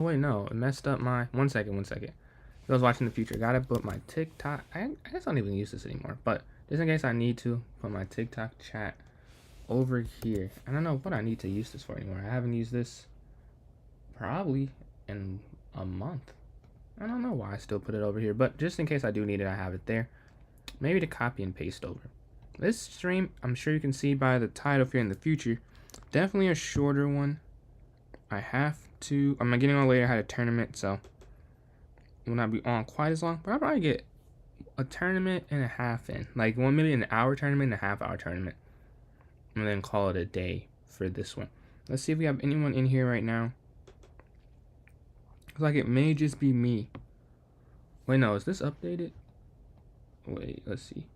Oh, wait, no, it messed up my. One second. I was watching the future. Gotta put my TikTok. I guess I don't even use this anymore, but just in case I need to, put my TikTok chat over here. I don't know what I need to use this for anymore. I haven't used this probably in a month. I don't know why I still put it over here, but just in case I do need it, I have it there. Maybe to copy and paste over. This stream, I'm sure you can see by the title if you're in the future, definitely a shorter one. I'm getting on later. I had a tournament, so it will not be on quite as long, but I'll probably get a tournament and a half in. Like maybe an hour tournament and a half hour tournament. And then call it a day for this one. Let's see if we have anyone in here right now. Looks like it may just be me. Wait, no, is this updated? Wait, let's see.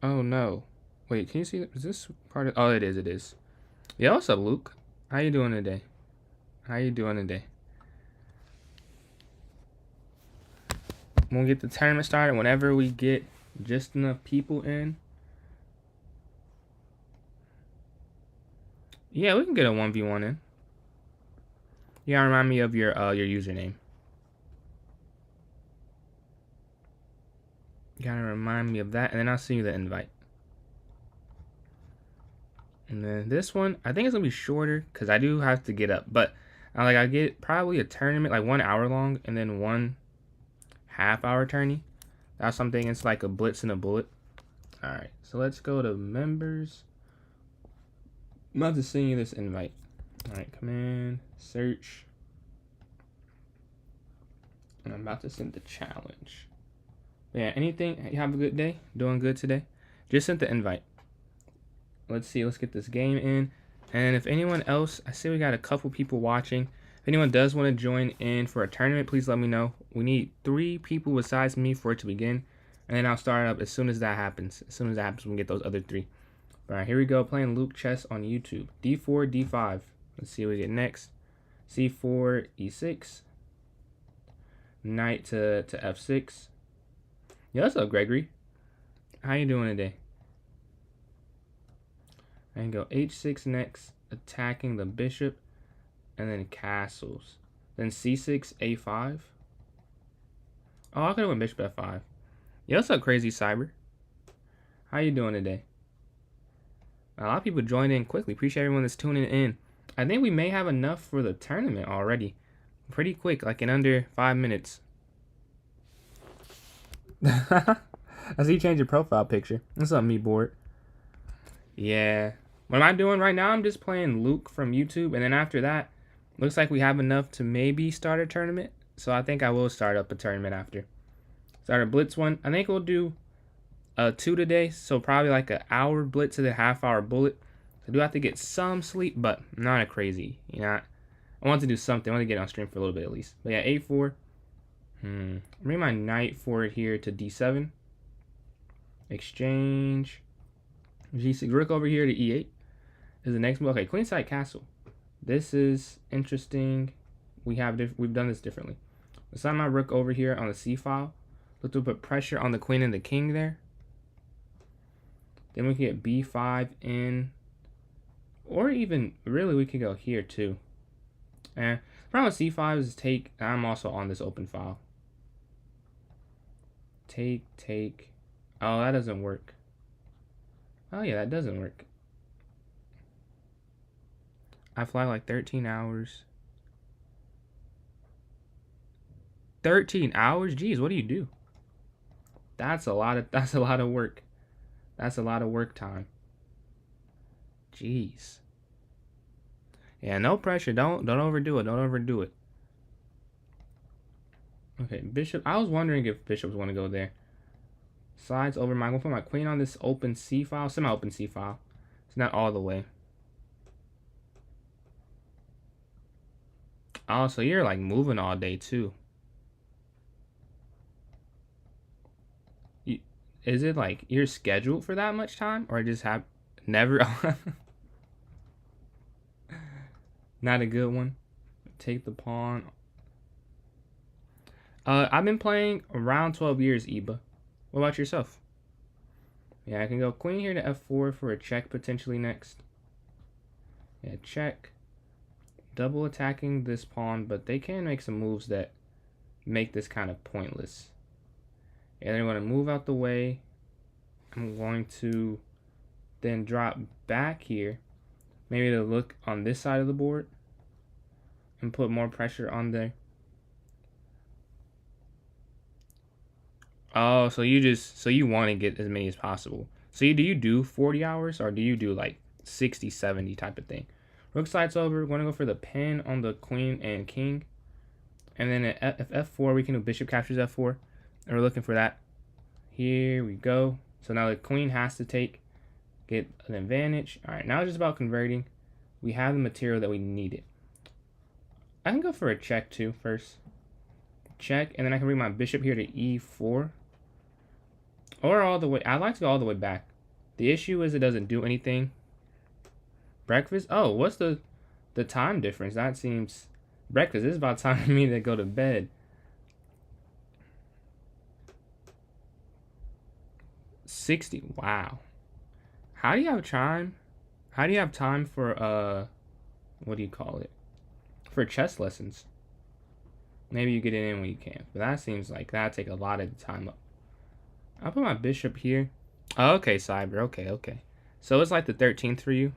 Oh no. Wait, can you see that? Is this part of? Oh, it is. Yeah, what's up, Luke? How you doing today? We'll get the tournament started whenever we get just enough people in. Yeah, we can get a 1v1 in. You gotta remind me of your username. You gotta remind me of that, and then I'll send you the invite. And then this one, I think it's gonna be shorter because I do have to get up. But I get probably a tournament like 1 hour long, and then 1.5 hour tourney. That's something. It's like a blitz and a bullet. All right, so let's go to members. I'm about to send you this invite. All right, command search, and I'm about to send the challenge. Yeah, anything? You have a good day? Doing good today? Just sent the invite. Let's see. Let's get this game in. And if anyone else, I see we got a couple people watching. If anyone does want to join in for a tournament, please let me know. We need 3 people besides me for it to begin. And then I'll start up as soon as that happens. As soon as that happens, we can get those other 3. All right, here we go. Playing Luke chess on YouTube. D4, D5. Let's see what we get next. C4, E6. Knight to F6. Yeah, what's up, Gregory? How you doing today? And go H6 next, attacking the bishop, and then castles. Then C6, A5. Oh, I could have went bishop F5. Yeah, what's up, Crazy Cyber? How you doing today? A lot of people joined in quickly. Appreciate everyone that's tuning in. I think we may have enough for the tournament already. Pretty quick, like in under 5 minutes. I see you change your profile picture. What's up, me board? Yeah. What am I doing right now? I'm just playing Luke from YouTube. And then after that, looks like we have enough to maybe start a tournament. So I think I will start up a tournament after. Start a Blitz one. I think we'll do 2 today. So probably like an hour Blitz and a half-hour Bullet. I do have to get some sleep, but not a crazy. You know, I want to do something. I want to get on stream for a little bit at least. But yeah, A4. Bring my knight forward here to D7. Exchange. G6. Rook over here to E8 is the next move. Okay, queenside castle. This is interesting. We've done this differently. Assign my rook over here on the C file. Look to put pressure on the queen and the king there. Then we can get B5 in. Or even, really, we could go here too. And the problem with C5 is take. I'm also on this open file. Take. Oh, that doesn't work. Oh, yeah, that doesn't work. I fly like 13 hours. 13 hours? Jeez, what do you do? That's a lot of work. That's a lot of work time. Jeez. Yeah, no pressure. Don't overdo it. Okay, bishop. I was wondering if bishops want to go there. Slides over my. I'm gonna put my queen on this open C file, semi-open C file. It's not all the way. Oh, so you're like moving all day too. Is it like you're scheduled for that much time, or just have never? Not a good one. Take the pawn. I've been playing around 12 years, Iba. What about yourself? Yeah, I can go queen here to F4 for a check potentially next. Yeah, check. double attacking this pawn, but they can make some moves that make this kind of pointless. And they're going to move out the way. I'm going to then drop back here, maybe to look on this side of the board and put more pressure on there. Oh, so you want to get as many as possible. So do you do 40 hours or do you do like 60, 70 type of thing? Rook slides over. We're going to go for the pin on the queen and king. And then at f4, we can do bishop captures f4. And we're looking for that. Here we go. So now the queen has to get an advantage. All right, now it's just about converting. We have the material that we needed. I can go for a check too first. Check, and then I can bring my bishop here to e4. Or all the way. I like to go all the way back. The issue is it doesn't do anything. Breakfast? Oh, what's the time difference? That seems... Breakfast is about time for me to go to bed. 60. Wow. How do you have time? How do you have time for, what do you call it? For chess lessons. Maybe you get it in when you can. But that seems like that'd take a lot of the time up. I'll put my bishop here. Oh, okay, Cyber. Okay. So it's like the 13th for you.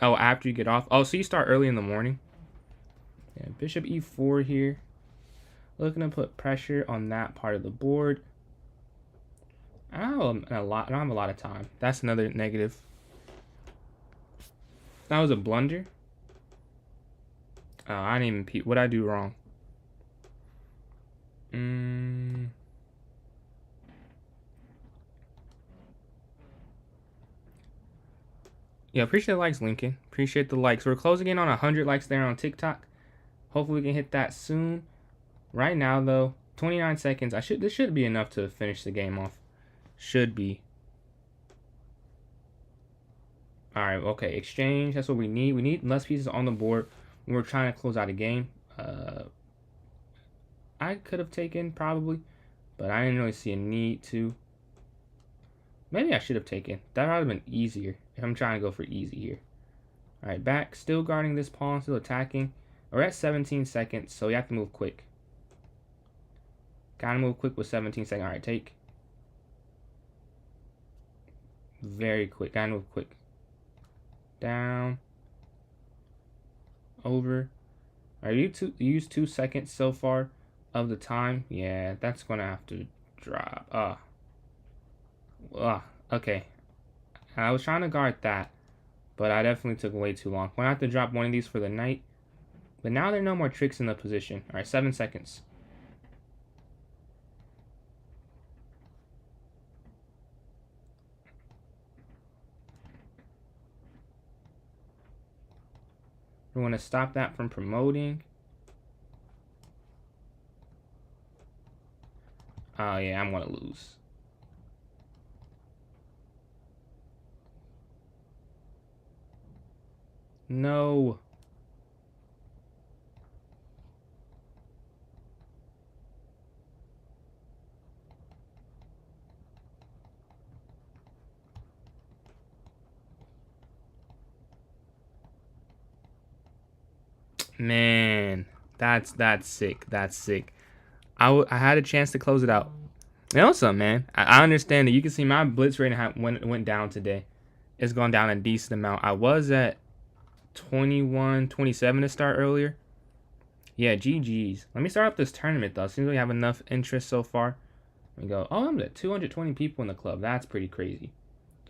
Oh, after you get off. Oh, so you start early in the morning. Yeah, bishop e4 here. Looking to put pressure on that part of the board. I don't have a lot of time. That's another negative. That was a blunder. Oh, I didn't even what I do wrong. Yeah, appreciate the likes, Lincoln. Appreciate the likes. We're closing in on 100 likes there on TikTok. Hopefully we can hit that soon. Right now, though, 29 seconds. This should be enough to finish the game off. Should be. All right, okay. Exchange. That's what we need. We need less pieces on the board when we're trying to close out a game. I could have taken probably, but I didn't really see a need to. Maybe I should have taken. That would have been easier if I'm trying to go for easy here. All right, back. Still guarding this pawn. Still attacking. We're at 17 seconds, so you have to move quick. Gotta move quick with 17 seconds. All right, take. Very quick. Gotta move quick. Down. Over. All right, you used 2 seconds so far of the time. Yeah, that's gonna have to drop. Okay. I was trying to guard that, but I definitely took way too long. I'm gonna have to drop one of these for the knight. But now there are no more tricks in the position. All right, 7 seconds. We want to stop that from promoting. Oh, yeah, I'm going to lose. No. Man, that's sick. That's sick. I had a chance to close it out. You know something, man? I understand that you can see my blitz rating went down today. It's gone down a decent amount. I was at 21, 27 to start earlier. Yeah, GG's. Let me start up this tournament, though. Seems like we have enough interest so far. We go, oh, I'm at 220 people in the club. That's pretty crazy.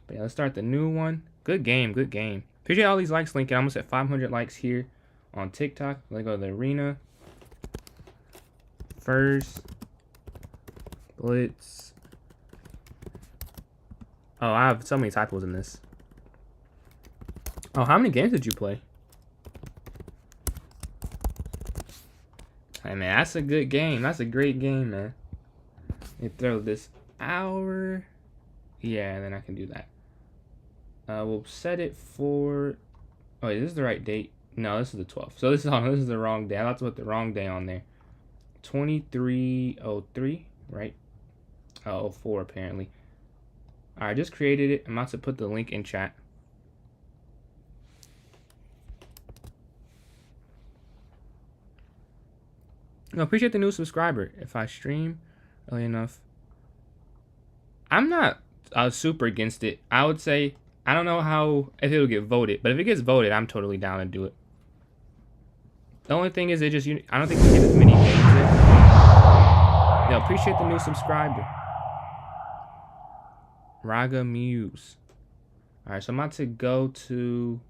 But yeah, let's start the new one. Good game, good game. Appreciate all these likes, Lincoln. Almost at 500 likes here on TikTok. Let's go to the arena. First. Blitz. Oh, I have so many typos in this. Oh, how many games did you play? Hey, man, that's a good game. That's a great game, man. Let me throw this hour. Yeah, and then I can do that. We'll set it for... Oh, wait, this is the right date. No, this is the 12th. So this is the wrong day. I have to put the wrong day on there. 2303, right? Oh, 04 apparently. Alright, just created it. I'm about to put the link in chat. I appreciate the new subscriber. If I stream early enough, I'm not super against it. I would say I don't know how if it'll get voted, but if it gets voted, I'm totally down to do it. The only thing is, I don't think we get as many games in. Yo, appreciate the new subscriber. Raga Muse. Alright, so I'm about to go to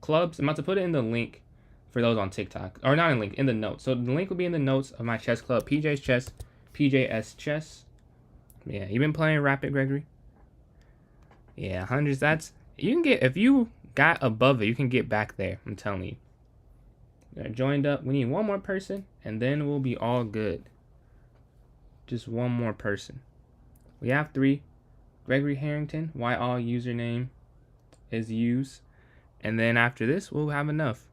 clubs. I'm about to put it in the link for those on TikTok. Or not in link, in the notes. So the link will be in the notes of my chess club. PJ's Chess, PJS Chess. Yeah, you been playing Rapid, Gregory? Yeah, hundreds. You can get, if you got above it, you can get back there. I'm telling you. Joined up. We need one more person, and then we'll be all good. Just one more person. We have 3. Gregory Harrington. Why all username is used. And then after this, we'll have enough.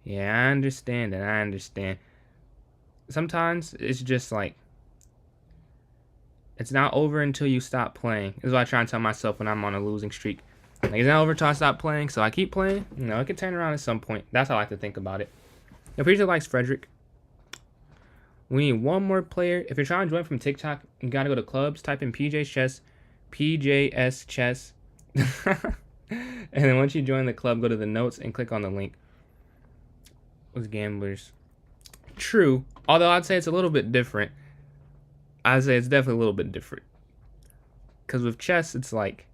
Yeah, I understand and I understand. Sometimes it's just like, it's not over until you stop playing. This is what I try and tell myself when I'm on a losing streak. Like, it's not over until I stop playing, so I keep playing. You know, it could turn around at some point. That's how I like to think about it. Appreciate likes Frederick. We need one more player. If you're trying to join from TikTok, you gotta go to clubs, type in PJ's Chess, PJS Chess. And then once you join the club, go to the notes and click on the link. With gamblers. True. Although I'd say it's a little bit different. I'd say it's definitely a little bit different. Because with chess, it's like,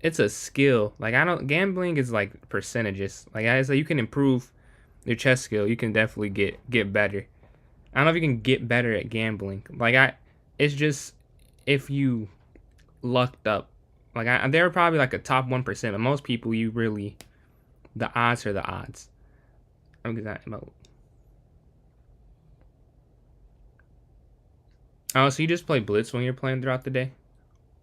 it's a skill. Like, gambling is like percentages. Like I say, you can improve your chess skill. You can definitely get better. I don't know if you can get better at gambling. Like it's just if you lucked up. Like they're probably like a top 1%, but most people, the odds are the odds. I'm exactly about. Oh, so you just play Blitz when you're playing throughout the day?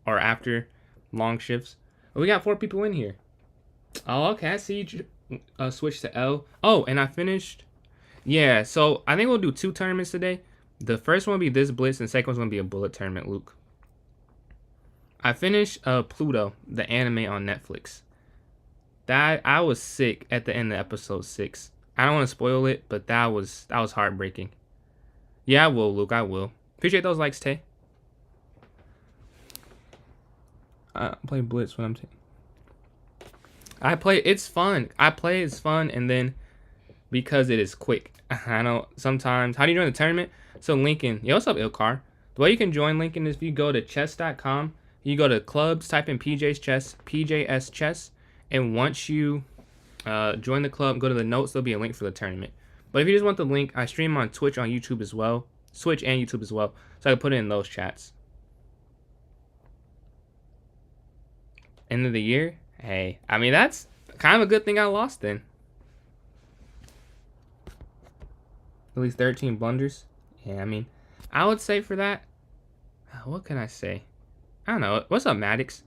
Or after long shifts? Oh, we got 4 people in here. Oh, okay, I see you switch to L. Oh, and I finished. Yeah, so I think we'll do 2 tournaments today. The first one will be this Blitz, and the second one's going to be a bullet tournament, Luke. I finished Pluto, the anime on Netflix. I was sick at the end of episode 6. I don't want to spoil it, but that was heartbreaking. Yeah, I will, Luke, I will. Appreciate those likes, Tay. I play Blitz when I'm it's fun. It's fun, and then because it is quick. I know sometimes. How do you join the tournament? So Lincoln, yo, what's up, Ilkar? The way you can join Lincoln is if you go to chess.com, you go to clubs, type in PJ's Chess, PJS Chess, and once you join the club, go to the notes, there'll be a link for the tournament. But if you just want the link, I stream on Twitch, on YouTube as well. Switch and YouTube as well. So I can put it in those chats. End of the year? Hey, I mean, that's kind of a good thing I lost then. At least 13 blunders. Yeah, I mean, I would say for that, what can I say? I don't know. What's up, Maddox?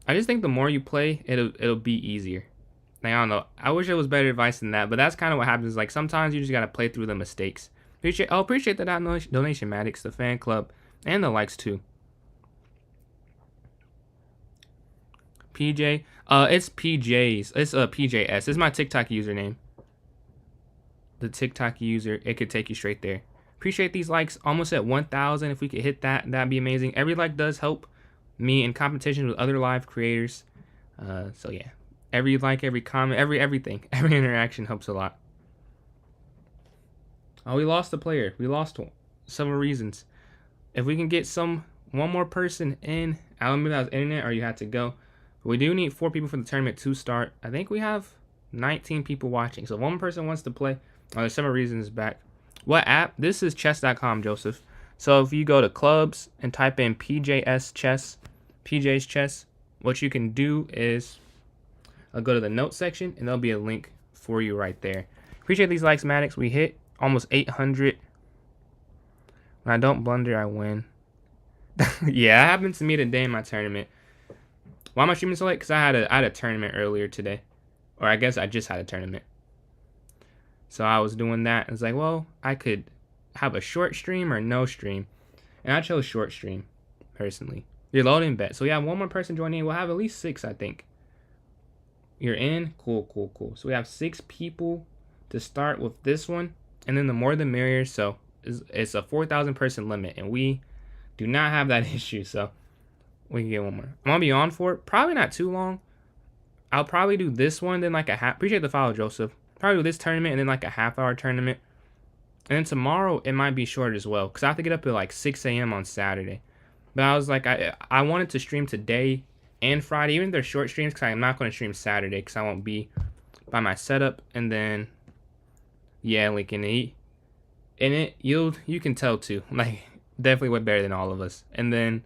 I just think the more you play, it'll be easier. Like, I don't know. I wish it was better advice than that, but that's kind of what happens. Like, sometimes you just gotta play through the mistakes. Appreciate the donation, Maddox, the fan club, and the likes too. PJ, it's PJ's. It's PJS. It's my TikTok username. The TikTok user. It could take you straight there. Appreciate these likes. Almost at 1,000. If we could hit that, that'd be amazing. Every like does help me in competition with other live creators. So yeah, every like, every comment, everything, every interaction helps a lot. Oh, we lost a player. We lost one. Several reasons. If we can get one more person in, I don't know if that was internet or you had to go. But we do need 4 people for the tournament to start. I think we have 19 people watching. So if one person wants to play, there's several reasons back. What app? This is chess.com, Joseph. So if you go to clubs and type in PJS Chess, PJ's Chess, what you can do is go to the notes section and there'll be a link for you right there. Appreciate these likes, Maddox. We hit almost 800. When I don't blunder, I win. Yeah, it happened to me today in my tournament. Why am I streaming so late? Because I had a tournament earlier today. Or I guess I just had a tournament. So I was doing that. It's like, well, I could have a short stream or no stream. And I chose short stream, personally. You're loading bet. So we have one more person joining in. We'll have at least 6, I think. You're in? Cool. So we have 6 people to start with this one. and then the more the merrier. So it's a 4,000 person limit, and we do not have that issue. So we can get one more. I'm gonna be on for it. Probably not too long. I'll probably do this one, then like a half. Appreciate the follow, Joseph. Probably do this tournament and then like a half-hour tournament. And then tomorrow it might be short as well, because I have to get up at like 6 a.m. on Saturday. But I was like, I wanted to stream today and Friday, even if they're short streams, because I'm not going to stream Saturday because I won't be by my setup. And then, yeah, like in it, you can tell too, like definitely way better than all of us. And then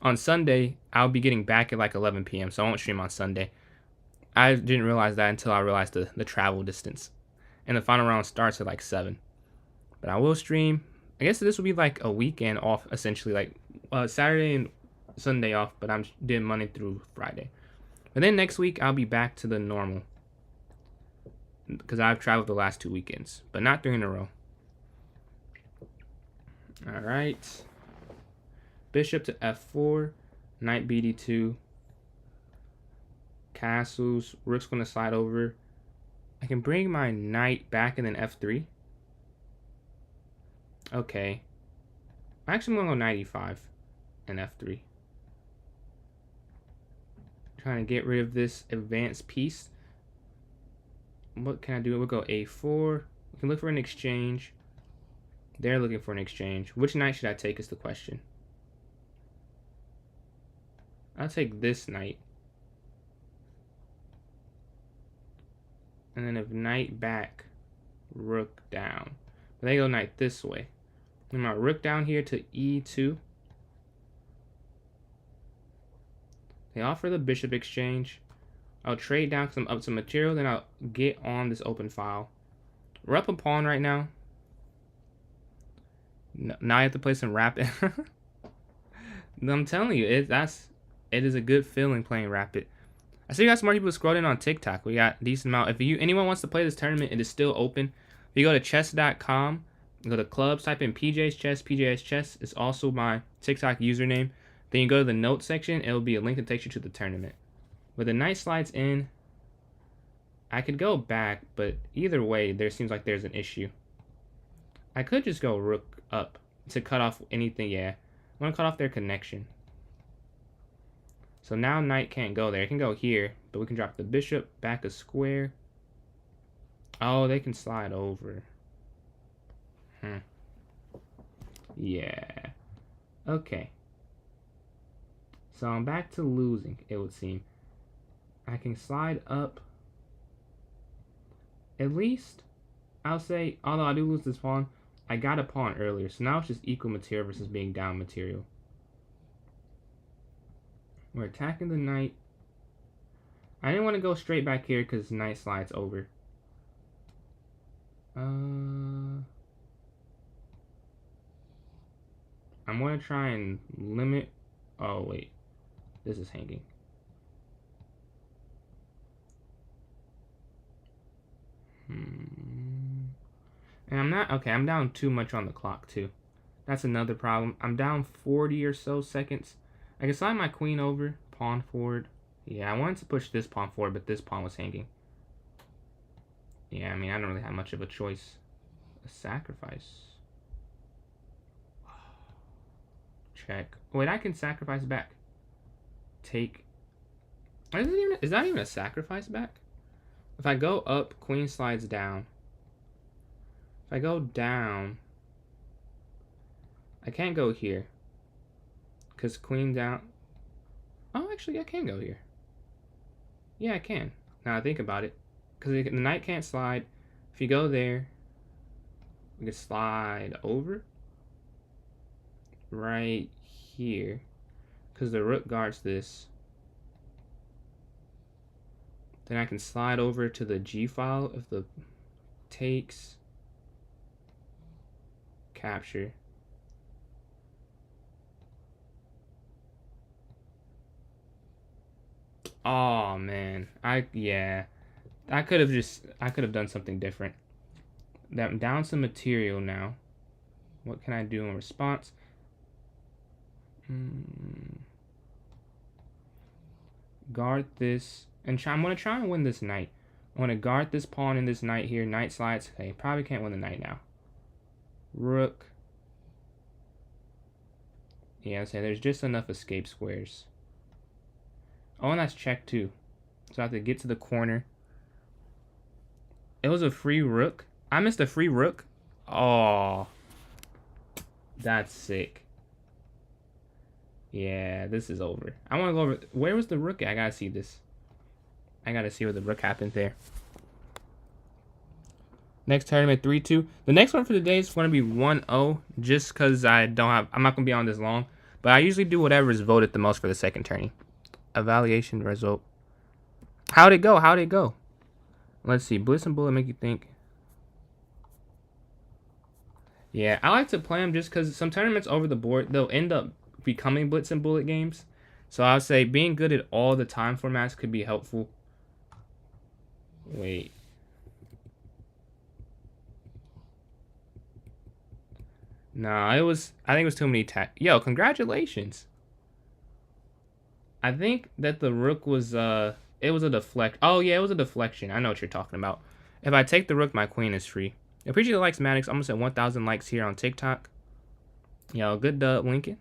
on Sunday, I'll be getting back at like 11 p.m. So I won't stream on Sunday. I didn't realize that until I realized the travel distance. And the final round starts at like 7. But I will stream. I guess this will be like a weekend off, essentially, like Saturday and Sunday off, but I'm doing Monday through Friday. But then next week, I'll be back to the normal, because I've traveled the last 2 weekends, but not 3 in a row. All right. Bishop to f4, knight bd2, castles, rook's going to slide over. I can bring my knight back and then f3. Okay. Actually, I'm going to go knight e5 and f3. Trying to get rid of this advanced piece. What can I do? We'll go a4. We can look for an exchange. They're looking for an exchange. Which knight should I take is the question. I'll take this knight. And then if knight back, rook down. But they go knight this way. And my rook down here to e2. They offer the bishop exchange. I'll trade down because I'm up to material. Then I'll get on this open file. We're up a pawn right now. Now I have to play some rapid. I'm telling you, it is a good feeling playing rapid. I see you got some more people scrolling on TikTok. We got a decent amount. If anyone wants to play this tournament, it is still open. If you go to chess.com, go to clubs, type in PJ's Chess, PJ's Chess. It's also my TikTok username. Then you go to the notes section. It'll be a link that takes you to the tournament. When the knight slides in, I could go back, but either way, there seems like there's an issue. I could just go rook up to cut off anything. Yeah, I want to cut off their connection. So now knight can't go there. It can go here, but we can drop the bishop back a square. Oh, they can slide over. Yeah. Okay. So I'm back to losing, it would seem. I can slide up. At least, I'll say, although I do lose this pawn, I got a pawn earlier. So now it's just equal material versus being down material. We're attacking the knight. I didn't want to go straight back here because knight slides over. I'm going to try and limit. Oh, wait. This is hanging. And I'm not. Okay, I'm down too much on the clock, too. That's another problem. I'm down 40 or so seconds. I can slide my queen over, pawn forward. Yeah, I wanted to push this pawn forward, but this pawn was hanging. Yeah, I mean, I don't really have much of a choice. A sacrifice. Check. Wait, I can sacrifice back. Take. Is that even a sacrifice back? If I go up, queen slides down. If I go down, I can't go here. Because queen down. Oh, actually, I can go here. Yeah, I can. Now I think about it. Because the knight can't slide. If you go there, we can slide over. Right here. Because the rook guards this. Then I can slide over to the G file if the takes. Capture. Oh man, I could have done something different. I'm down some material now. What can I do in response? Guard this, and I'm gonna try and win this knight. I want to guard this pawn and this knight here. Knight slides. Okay, probably can't win the knight now. Rook. Yeah, I say there's just enough escape squares. Oh, and that's check too. So I have to get to the corner. It was a free rook. I missed a free rook. Oh, that's sick. Yeah, this is over. I want to go over. Where was the rook at? I gotta see this. I gotta see where the rook happened there. Next tournament, 3-2. The next one for the day is going to be 1-0, just because I'm not going to be on this long. But I usually do whatever is voted the most for the second tourney. Evaluation result. How'd it go? How'd it go? Let's see. Blitz and Bullet make you think. Yeah, I like to play them just because some tournaments over the board, they'll end up becoming Blitz and Bullet games. So I would say being good at all the time formats could be helpful. Wait. Nah, I think it was too many Yo, congratulations. I think that the rook was, it was a deflect. Oh, yeah, it was a deflection. I know what you're talking about. If I take the rook, my queen is free. Appreciate the likes, Maddox. I'm going to say 1,000 likes here on TikTok. Yo, good dub, Lincoln.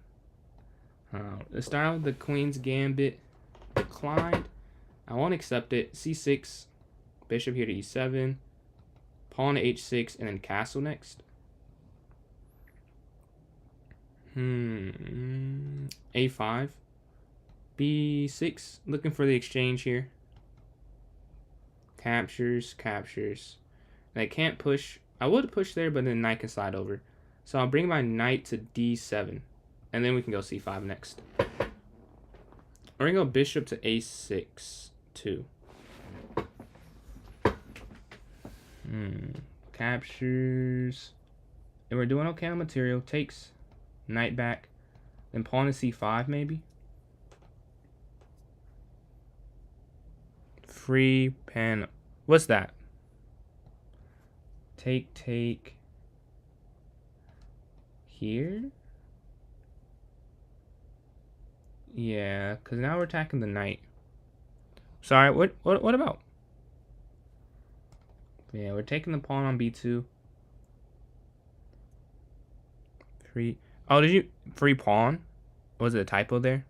Let's start out with the queen's gambit. Declined. I won't accept it. C6. Bishop here to E7. Pawn to H6, and then castle next. A5. B6. Looking for the exchange here. Captures. And I can't push. I would push there, but then knight can slide over. So I'll bring my knight to D7. And then we can go C5 next. We're going to go bishop to A6. 2. Captures. And we're doing okay on material. Takes. Knight back. Then pawn to C5 maybe. Free pen. What's that? Take. Here? Yeah, because now we're attacking the knight. Sorry, what about? Yeah, we're taking the pawn on B2. Free. Oh, did you free pawn? Was it a typo there?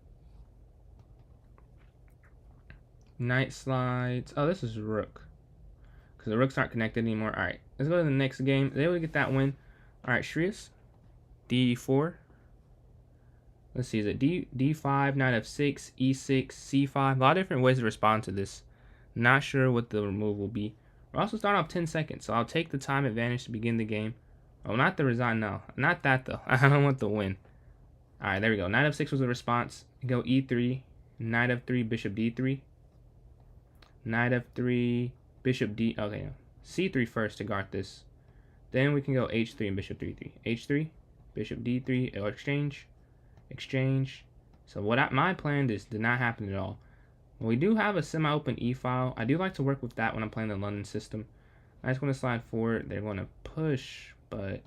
Knight slides. Oh, this is rook. Because the rooks aren't connected anymore. Alright, let's go to the next game. They able to get that win. Alright, Shreyas. D4. Let's see, is it D5, Knight F6, E6, C5. A lot of different ways to respond to this. Not sure what the remove will be. We're also starting off 10 seconds, so I'll take the time advantage to begin the game. Oh, not the resign, no. Not that, though. I don't want the win. Alright, there we go. Knight F6 was the response. Go E3, Knight F3, Bishop D3. Knight F3, Bishop D... Okay, no. C3 first to guard this. Then we can go H3 and Bishop 3-3. H3, Bishop D3, or exchange. So my plan did not happen at all. We do have a semi-open E-file. I do like to work with that when I'm playing the London system. I just want to slide forward. They're going to push, but...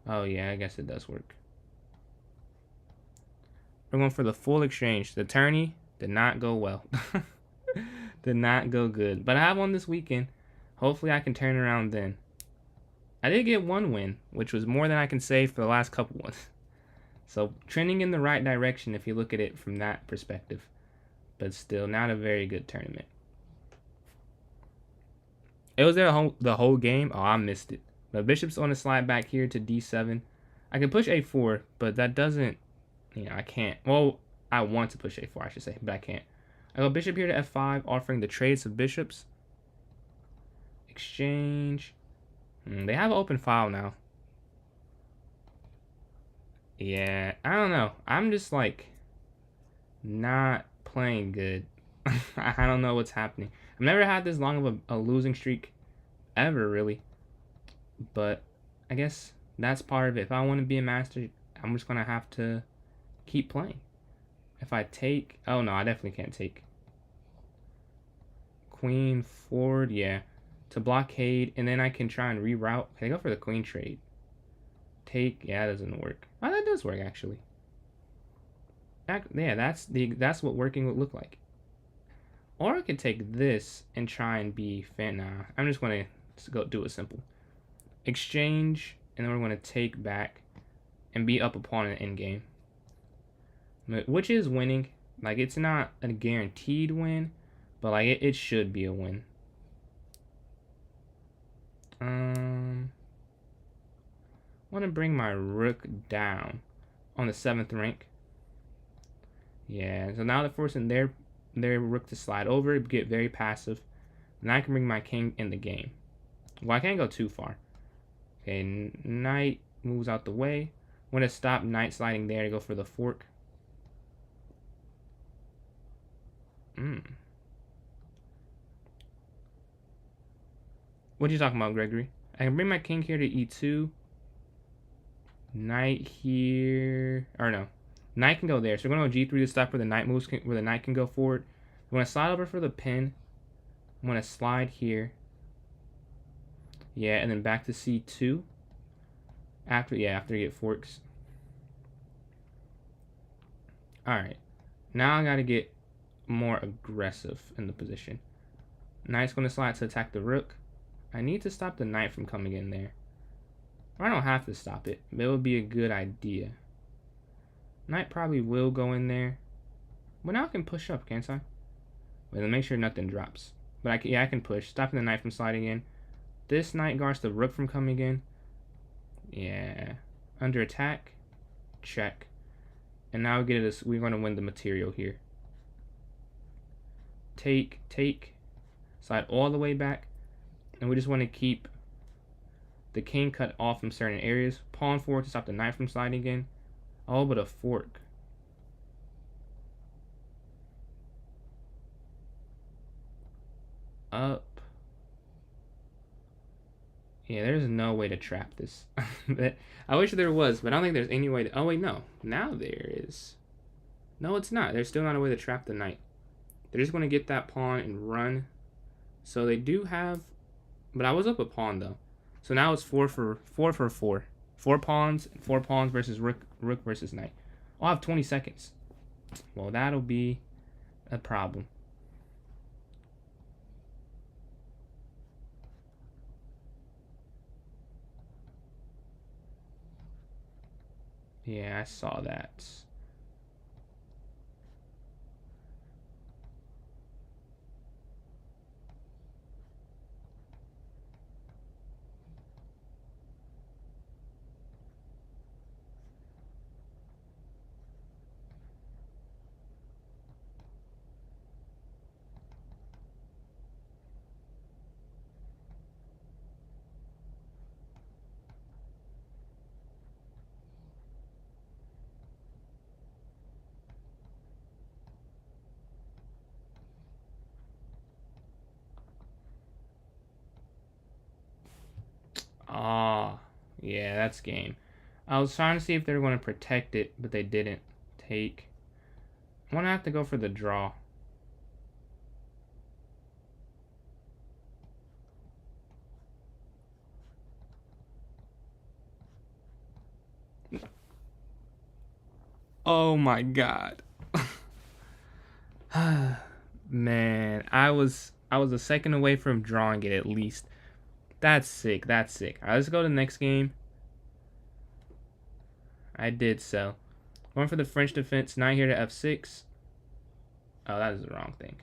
Oh, yeah, I guess it does work. We're going for the full exchange. The tourney did not go well. Did not go good. But I have one this weekend. Hopefully I can turn around then. I did get one win, which was more than I can say for the last couple ones. So trending in the right direction if you look at it from that perspective. But still not a very good tournament. It was there the whole game. Oh, I missed it. But bishop's on a slide back here to D7. I can push A4, but that doesn't... I can't. Well, I want to push A4, I should say, but I can't. I go bishop here to F5, offering the trades of bishops. Exchange. They have an open file now. Yeah, I don't know. I'm just like not playing good. I don't know what's happening. I've never had this long of a losing streak ever, really. But I guess that's part of it. If I want to be a master, I'm just going to have to keep playing. If I take... Oh, no, I definitely can't take. Queen forward, yeah. To blockade, and then I can try and reroute. Can I go for the queen trade? Take, yeah, that doesn't work. Oh, that does work, actually. Yeah, that's what working would look like. Or I could take this and try and be fan. Nah, I'm just going to go do it simple. Exchange, and then we're going to take back and be up a pawn in endgame. Which is winning. Like, it's not a guaranteed win, but like it should be a win. Want to bring my rook down on the 7th rank. Yeah, so now they're forcing their rook to slide over, get very passive. Now I can bring my king in the game. Well, I can't go too far. Okay, knight moves out the way. I'm going to stop knight sliding there to go for the fork. What are you talking about, Gregory? I can bring my king here to e2. Knight here. Or no. Knight can go there. So we're going to go g3 to stop where the knight moves, where the knight can go forward. I'm going to slide over for the pin. I'm going to slide here. Yeah, and then back to c2. After you get forks. Alright. Now I got to get more aggressive in the position. Knight's going to slide to attack the rook. I need to stop the knight from coming in there. Or I don't have to stop it, but it would be a good idea. Knight probably will go in there. But now I can push up, can't I? Wait, let's make sure nothing drops. But I can push, stopping the knight from sliding in. This knight guards the rook from coming in. Yeah. Under attack. Check. And now we're going to win the material here. Take. Slide all the way back. And we just want to keep the king cut off from certain areas. Pawn forward to stop the knight from sliding in. Oh, but a fork. Up. Yeah, there's no way to trap this. I wish there was, but I don't think there's any way to... Oh, wait, no. Now there is. No, it's not. There's still not a way to trap the knight. They're just going to get that pawn and run. So they do have... But I was up a pawn, though. So now it's 4 for 4. 4 pawns versus rook versus knight. I'll have 20 seconds. Well, that'll be a problem. Yeah, I saw that. Ah, yeah, that's game. I was trying to see if they were going to protect it, but they didn't. Take. I'm going to have to go for the draw. Oh my god. Man, I was a second away from drawing it at least. That's sick. All right, let's go to the next game. I did so. Going for the French defense. Knight here to f6. Oh, that is the wrong thing.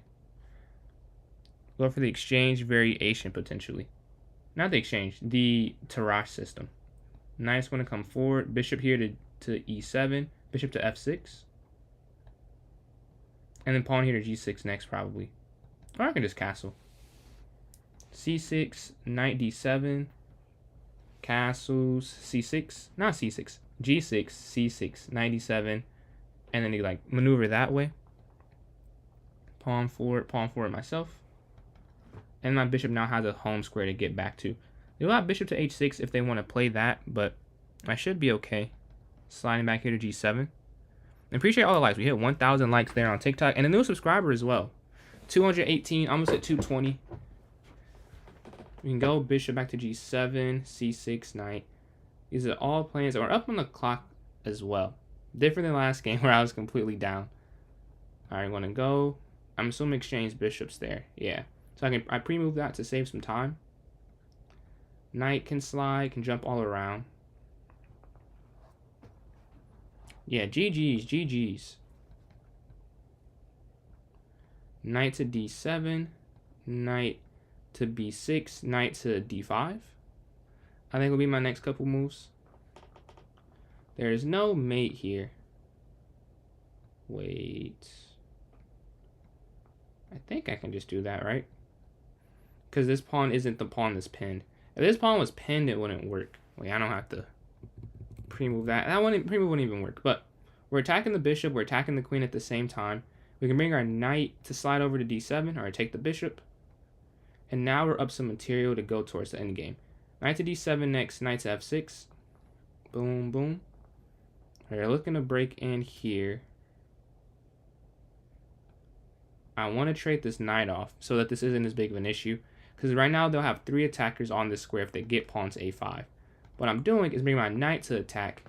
Go for the exchange variation, potentially. Not the exchange. The Tarrasch system. Knight's going to come forward. Bishop here to e7. Bishop to f6. And then pawn here to g6 next, probably. Or I can just castle. c6, knight d7, castles, c6, not c6, g6, c6, knight d7, and then you like maneuver that way. Pawn forward myself. And my bishop now has a home square to get back to. They'll have bishop to h6 if they want to play that, but I should be okay. Sliding back here to g7. I appreciate all the likes. We hit 1,000 likes there on TikTok. And a new subscriber as well. 218, almost at 220. We can go bishop back to g7, c6, knight. These are all plans that are up on the clock as well. Different than last game where I was completely down. Alright, I'm going to go. I'm assuming exchange bishops there. Yeah. So I pre-move that to save some time. Knight can slide, can jump all around. Yeah, GG's, GG's. Knight to D7, knight to B6, knight to D5. I think will be my next couple moves. There is no mate here. Wait. I think I can just do that, right? Because this pawn isn't the pawn that's pinned. If this pawn was pinned, it wouldn't work. Wait, I don't have to pre-move that. Pre-move wouldn't even work. But we're attacking the bishop. We're attacking the queen at the same time. We can bring our knight to slide over to D7 or take the bishop. And now we're up some material to go towards the endgame. Knight to D7 next. Knight to F6. Boom, boom. We're looking to break in here. I want to trade this knight off so that this isn't as big of an issue. Because right now they'll have 3 attackers on this square if they get pawn to A5. What I'm doing is bring my knight to attack.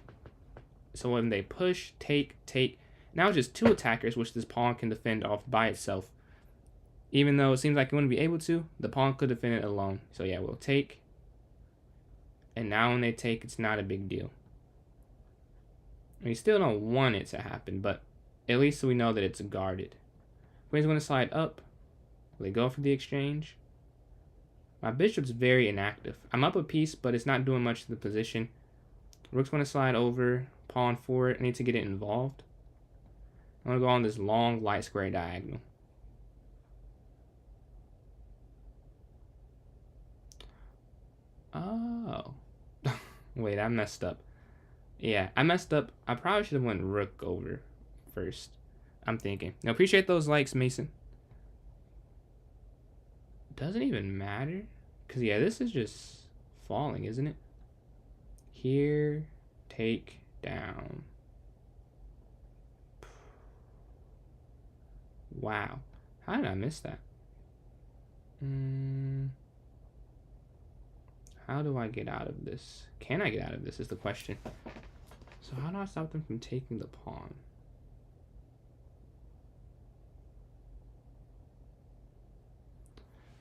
So when they push, take, now it's just 2 attackers, which this pawn can defend off by itself. Even though it seems like it wouldn't be able to, the pawn could defend it alone. So yeah, we'll take. And now when they take, it's not a big deal. We still don't want it to happen, but at least we know that it's guarded. Queen's going to slide up. Will they go for the exchange? My bishop's very inactive. I'm up a piece, but it's not doing much to the position. Rook's going to slide over. Pawn forward. I need to get it involved. I'm going to go on this long light square diagonal. Oh. Wait, I messed up. Yeah, I messed up. I probably should have went rook over first. I'm thinking. Now, appreciate those likes, Mason. Doesn't even matter. Because, yeah, this is just falling, isn't it? Here, take down. Wow. How did I miss that? How do I get out of this? Can I get out of this is the question. So how do I stop them from taking the pawn?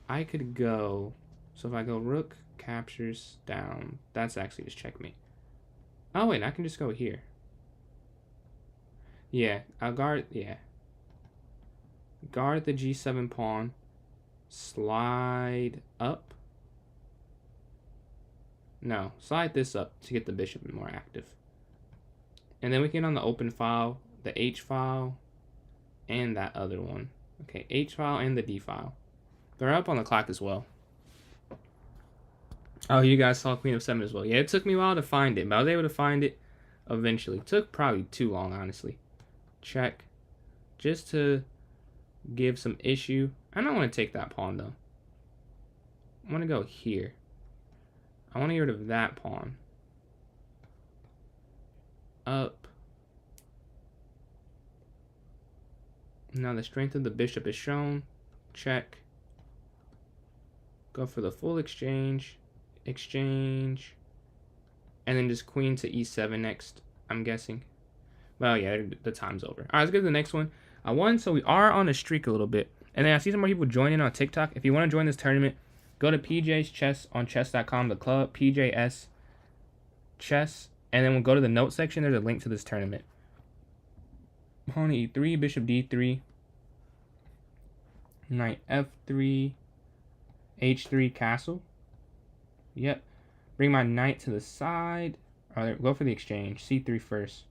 I could go, so if I go rook, captures, down, that's actually just checkmate. Oh wait, I can just go here. Yeah, I'll guard, yeah. Guard the G7 pawn, slide up. No, slide this up to get the bishop more active. And then we get on the open file, the H file, and that other one. Okay, H file and the D file. They're up on the clock as well. Oh, you guys saw Queen of 7 as well. Yeah, it took me a while to find it, but I was able to find it eventually. It took probably too long, honestly. Check. Just to give some issue. I don't want to take that pawn, though. I want to go here. I want to get rid of that pawn. Up. Now the strength of the bishop is shown. Check. Go for the full exchange. Exchange. And then just queen to e7 next, I'm guessing. Well, yeah, the time's over. All right, let's go to the next one. I won, so we are on a streak a little bit. And then I see some more people joining on TikTok. If you want to join this tournament, go to PJ's Chess on chess.com, the club, PJS Chess. And then we'll go to the notes section. There's a link to this tournament. Pawn e3, bishop d3, knight f3, h3, castle. Yep. Bring my knight to the side. Or go for the exchange. c3 first.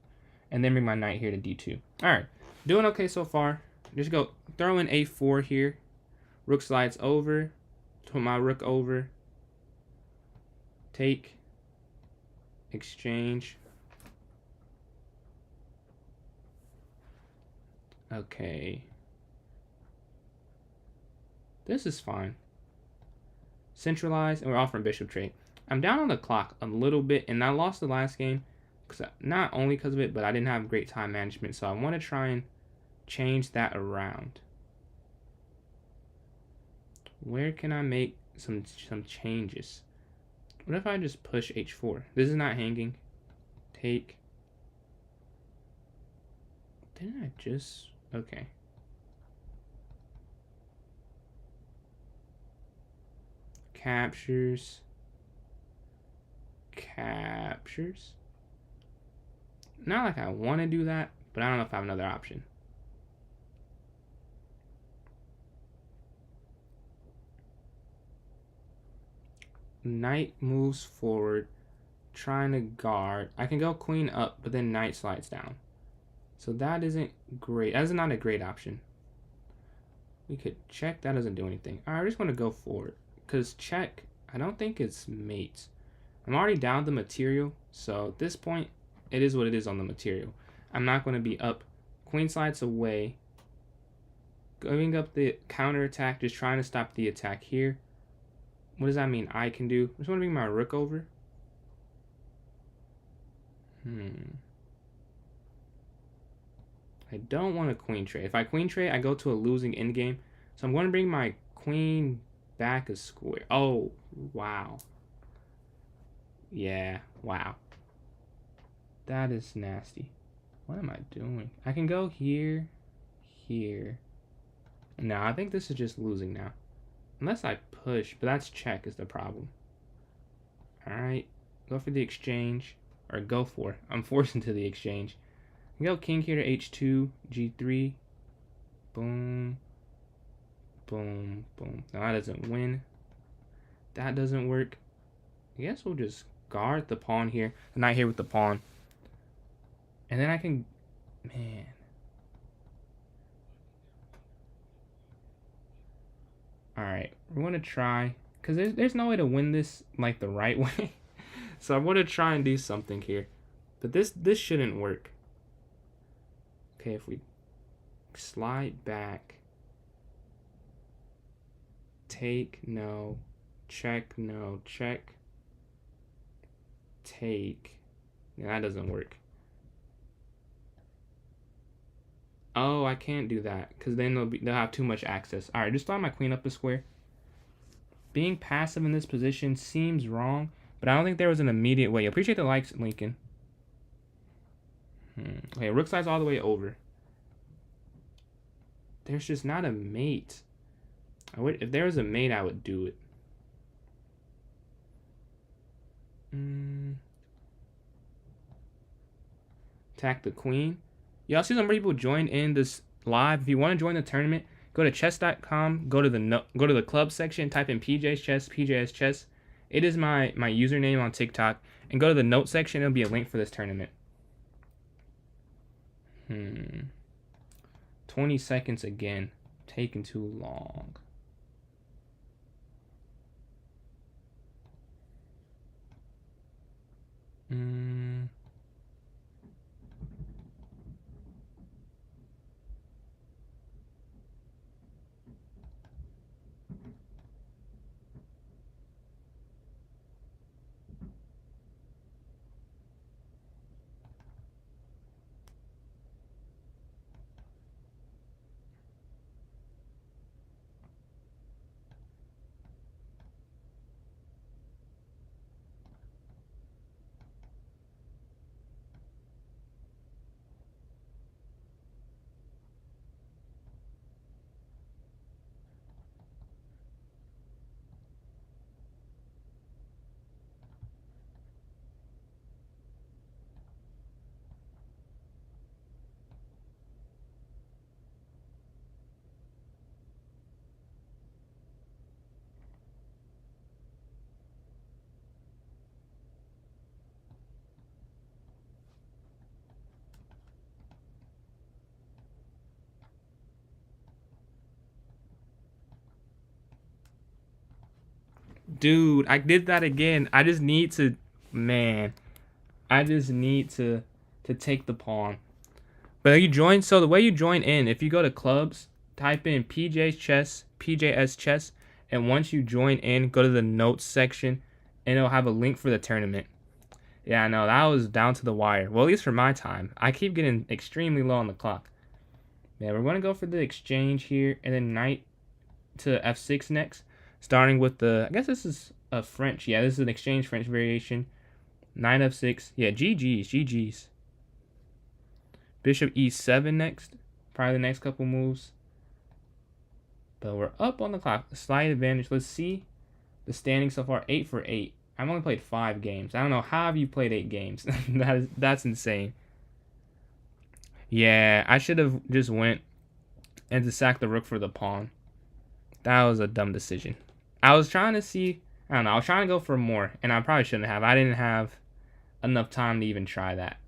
And then bring my knight here to d2. Alright. Doing okay so far. Just go throw in a4 here. Rook slides over. Put my rook over. Take. Exchange. Okay. This is fine. Centralize, and we're offering bishop trade. I'm down on the clock a little bit, and I lost the last game. Not only because of it, but I didn't have great time management, so I want to try and change that around. Where can I make some changes? What if I just push h4? This is not hanging. Take. Didn't I just... Okay. captures. Not like I want to do that, but I don't know if I have another option. Knight moves forward, trying to guard. I can go queen up, but then knight slides down. So that isn't great. That's not a great option. We could check. That doesn't do anything. All right, I just want to go forward. Because check, I don't think it's mates. I'm already down the material. So at this point, it is what it is on the material. I'm not going to be up. Queen slides away. Going up the counter attack, just trying to stop the attack here. What does that mean I can do? I just want to bring my rook over. I don't want a queen trade. If I queen trade, I go to a losing endgame. So I'm going to bring my queen back a square. Oh, wow. Yeah, wow. That is nasty. What am I doing? I can go here, here. No, I think this is just losing now. Unless I push, but that's check is the problem. Alright, go for the exchange. Or go for. I'm forced into the exchange. Go king here to h2, g3. Boom. Boom, boom. No, that doesn't win. That doesn't work. I guess we'll just guard the pawn here. The knight here with the pawn. And then I can... Man. Alright, we're going to try. Because there's no way to win this like the right way. So I'm going to try and do something here. But this shouldn't work. Okay, if we slide back. Take, no. Check, no. Check. Take. Yeah, that doesn't work. Oh, I can't do that. Because then they'll have too much access. Alright, just slide my queen up a square. Being passive in this position seems wrong. But I don't think there was an immediate way. Appreciate the likes, Lincoln. Okay, rook slides all the way over. There's just not a mate. If there was a mate, I would do it. Attack the queen. Y'all see some people join in this live. If you want to join the tournament, go to chess.com. Go to the club section. Type in PJ's Chess. PJ's Chess. It is my username on TikTok. And go to the note section. It'll be a link for this tournament. 20 seconds again. Taking too long. Dude, I did that again. I just need to, man. I just need to take the pawn. But you join, so the way you join in, if you go to clubs, type in PJ's Chess, PJS Chess, and once you join in, go to the notes section, and it'll have a link for the tournament. Yeah, I know, that was down to the wire. Well, at least for my time. I keep getting extremely low on the clock. Yeah, we're going to go for the exchange here, and then knight to f6 next. Starting with the, I guess this is a French. Yeah, this is an exchange French variation. Knight f6. Yeah, GG's, GG's. Bishop e7 next. Probably the next couple moves. But we're up on the clock. Slight advantage. Let's see The standing so far, 8 for 8. I've only played 5 games. I don't know how have you played 8 games. That's insane. Yeah, I should have just went and to sack the rook for the pawn. That was a dumb decision. I was trying to see, I don't know, I was trying to go for more, and I probably shouldn't have. I didn't have enough time to even try that.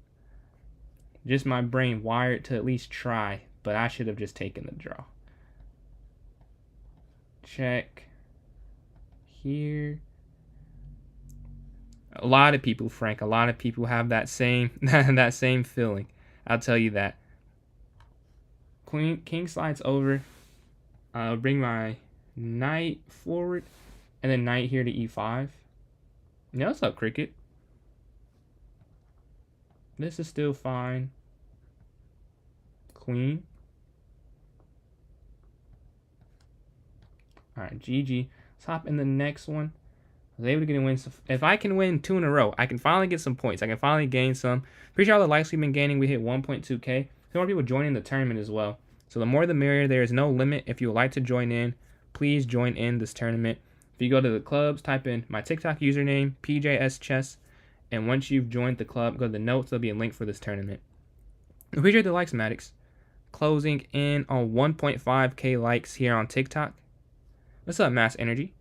Just my brain wired to at least try, but I should have just taken the draw. Check. Here. A lot of people, Frank, a lot of people have that same that same feeling. I'll tell you that. King slides over. I'll bring my knight forward, and then knight here to e5. Yeah, what's up, cricket? This is still fine. Queen. Alright, GG. Let's hop in the next one. I was able to get a win. So if I can win 2 in a row, I can finally get some points. I can finally gain some. Appreciate all the likes we've been gaining. We hit 1.2k. Some more people joining the tournament as well. So the more the merrier. There is no limit. If you would like to join in, please join in this tournament. If you go to the clubs, type in my TikTok username, PJS Chess. And once you've joined the club, go to the notes. There'll be a link for this tournament. Appreciate the likes, Maddox. Closing in on 1.5k likes here on TikTok. What's up, Mass Energy?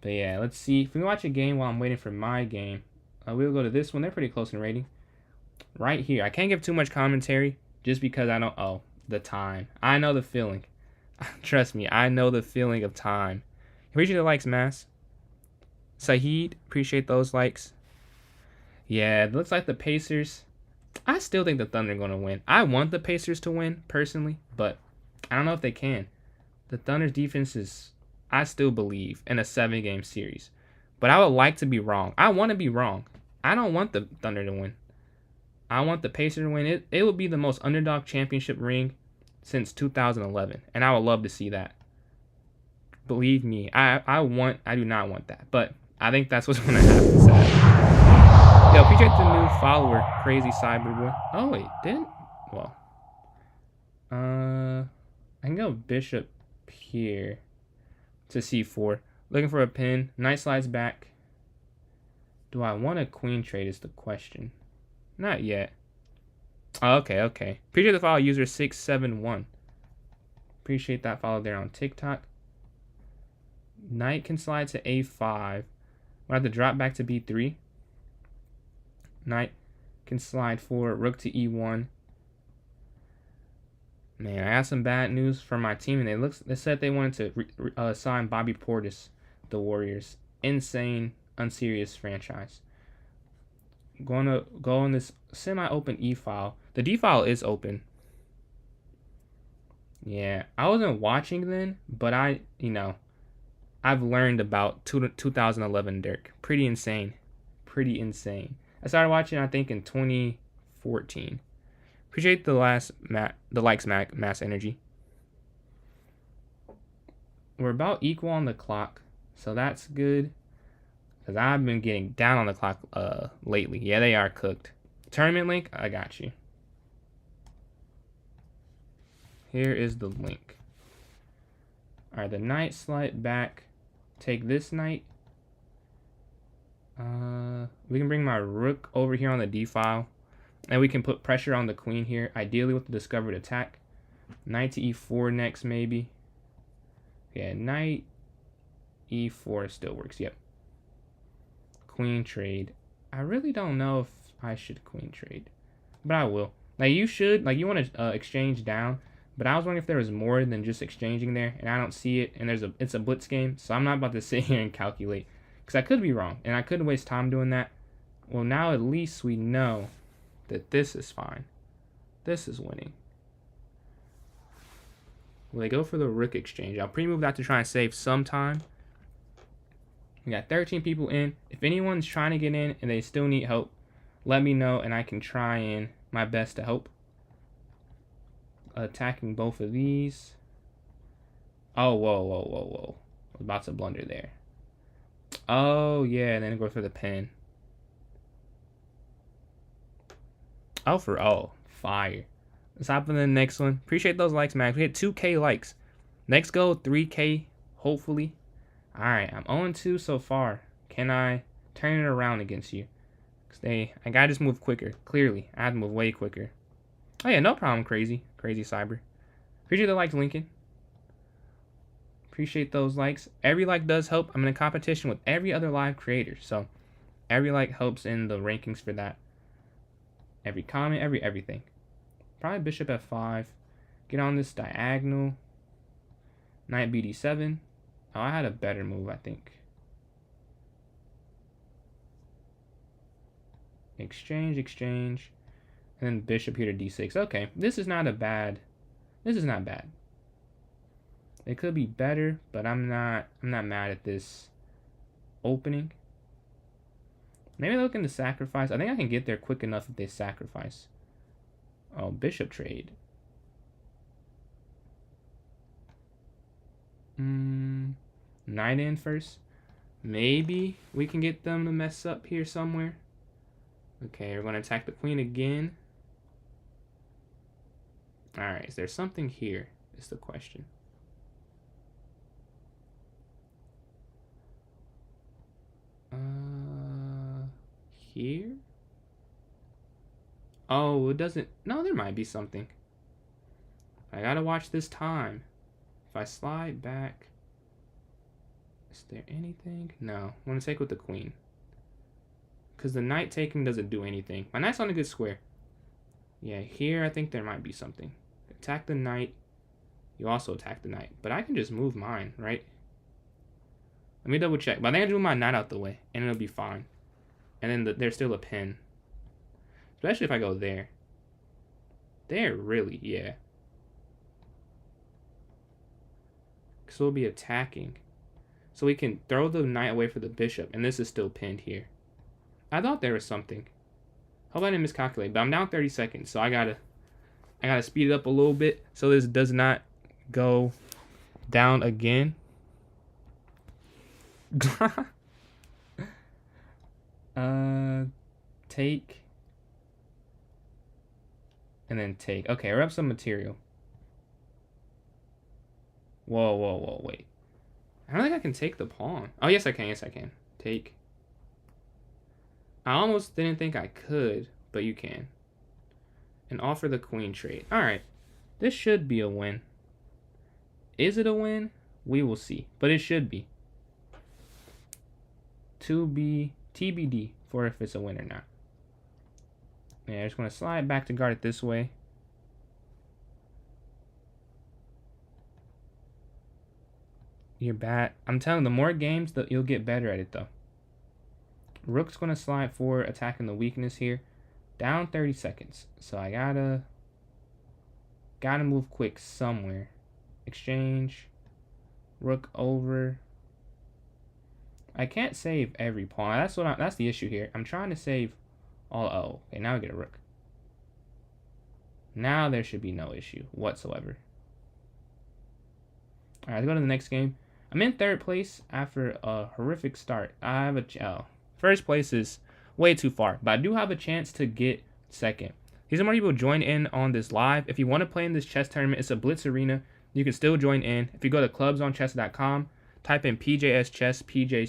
But yeah, let's see. If we watch a game while I'm waiting for my game, we'll go to this one. They're pretty close in rating. Right here. I can't give too much commentary just because I don't... Oh, the time. I know the feeling. Trust me, I know the feeling of time. Appreciate the likes, Mass. Saheed, appreciate those likes. Yeah, it looks like the Pacers... I still think the Thunder are going to win. I want the Pacers to win, personally, but I don't know if they can. The Thunder's defense is... I still believe in a 7-game series. But I would like to be wrong. I want to be wrong. I don't want the Thunder to win. I want the Pacers to win. It would be the most underdog championship ring since 2011. And I would love to see that. Believe me, I do not want that. But I think that's what's going to happen. Yo, appreciate the new follower, Crazy Cyberboy. Oh, wait, didn't? Well. I can go bishop here to c4. Looking for a pin. Knight slides back. Do I want a queen trade is the question. Not yet. Oh, okay. Appreciate the follow, user 671. Appreciate that follow there on TikTok. Knight can slide to a5. We'll have to drop back to b3. Knight can slide forward. Rook to e1. Man, I got some bad news from my team, and they said they wanted to sign Bobby Portis, the Warriors. Insane, unserious franchise. Going to go on this semi-open e-file. The d-file is open. Yeah, I wasn't watching then, but I've learned about 2011 Dirk. Pretty insane. I started watching, I think, in 2014. Appreciate the likes, Mass Energy. We're about equal on the clock, so that's good. Because I've been getting down on the clock lately. Yeah, they are cooked. Tournament link, I got you. Here is the link. Alright, the knight slide back. Take this knight. We can bring my rook over here on the d-file. And we can put pressure on the queen here. Ideally with the discovered attack. Knight to e4 next, maybe. Yeah, knight e4 still works. Yep. Queen trade. I really don't know if I should queen trade. But I will. Like, you should. Like, you want to exchange down. But I was wondering if there was more than just exchanging there. And I don't see it. And it's a blitz game. So I'm not about to sit here and calculate. Because I could be wrong. And I couldn't waste time doing that. Well, now at least we know that this is fine. This is winning. Will they go for the rook exchange? I'll pre-move that to try and save some time. We got 13 people in. If anyone's trying to get in and they still need help, let me know and I can try in my best to help. Attacking both of these. Oh, whoa. I was about to blunder there. Oh, yeah, and then go for the pin. Oh, fire. Let's hop in the next one. Appreciate those likes, Max. We hit 2K likes. Next goal, 3K, hopefully. Alright, I'm 0-2 so far. Can I turn it around against you? I gotta just move quicker. Clearly, I have to move way quicker. Oh yeah, no problem, Crazy Cyber. Appreciate the likes, Lincoln. Appreciate those likes. Every like does help. I'm in a competition with every other live creator, so every like helps in the rankings for that. Every comment, everything. Probably bishop f5. Get on this diagonal. Knight bd7. Oh, I had a better move, I think. Exchange. And then bishop here to d6. Okay, this is not bad. It could be better, but I'm not mad at this opening. Maybe they're looking to sacrifice. I think I can get there quick enough if they sacrifice. Oh, bishop trade. Knight in first. Maybe we can get them to mess up here somewhere. Okay, we're going to attack the queen again. Alright, is there something here? Is the question. Here? Oh, it doesn't. No, there might be something. I gotta watch this time. If I slide back. Is there anything? No. I want to take with the queen. Because the knight taking doesn't do anything. My knight's on a good square. Yeah, here I think there might be something. Attack the knight. You also attack the knight. But I can just move mine, right? Let me double check. But I think I can move my knight out the way. And it'll be fine. And then there's still a pin. Especially if I go there. There, really, yeah. So we'll be attacking. So we can throw the knight away for the bishop. And this is still pinned here. I thought there was something. Hope I didn't miscalculate. But I'm down 30 seconds. So I gotta speed it up a little bit. So this does not go down again. Take. And then take. Okay, we're up some material. Whoa, wait. I don't think I can take the pawn. Oh, yes, I can. Take. I almost didn't think I could, but you can. And offer the queen trade. Alright. This should be a win. Is it a win? We will see. But it should be. To be TBD for if it's a win or not. Yeah, I just want to slide back to guard it this way. You're bad. I'm telling you, the more games, you'll get better at it, though. Rook's going to slide forward, attacking the weakness here. Down 30 seconds. So I gotta move quick somewhere. Exchange. Rook over. I can't save every pawn. That's the issue here. I'm trying to save all. Oh, okay, now I get a rook. Now there should be no issue whatsoever. All right, let's go to the next game. I'm in third place after a horrific start. I have first place is way too far, but I do have a chance to get second. These are more people join in on this live. If you want to play in this chess tournament, it's a Blitz arena. You can still join in. If you go to clubsonchess.com, type in PJ's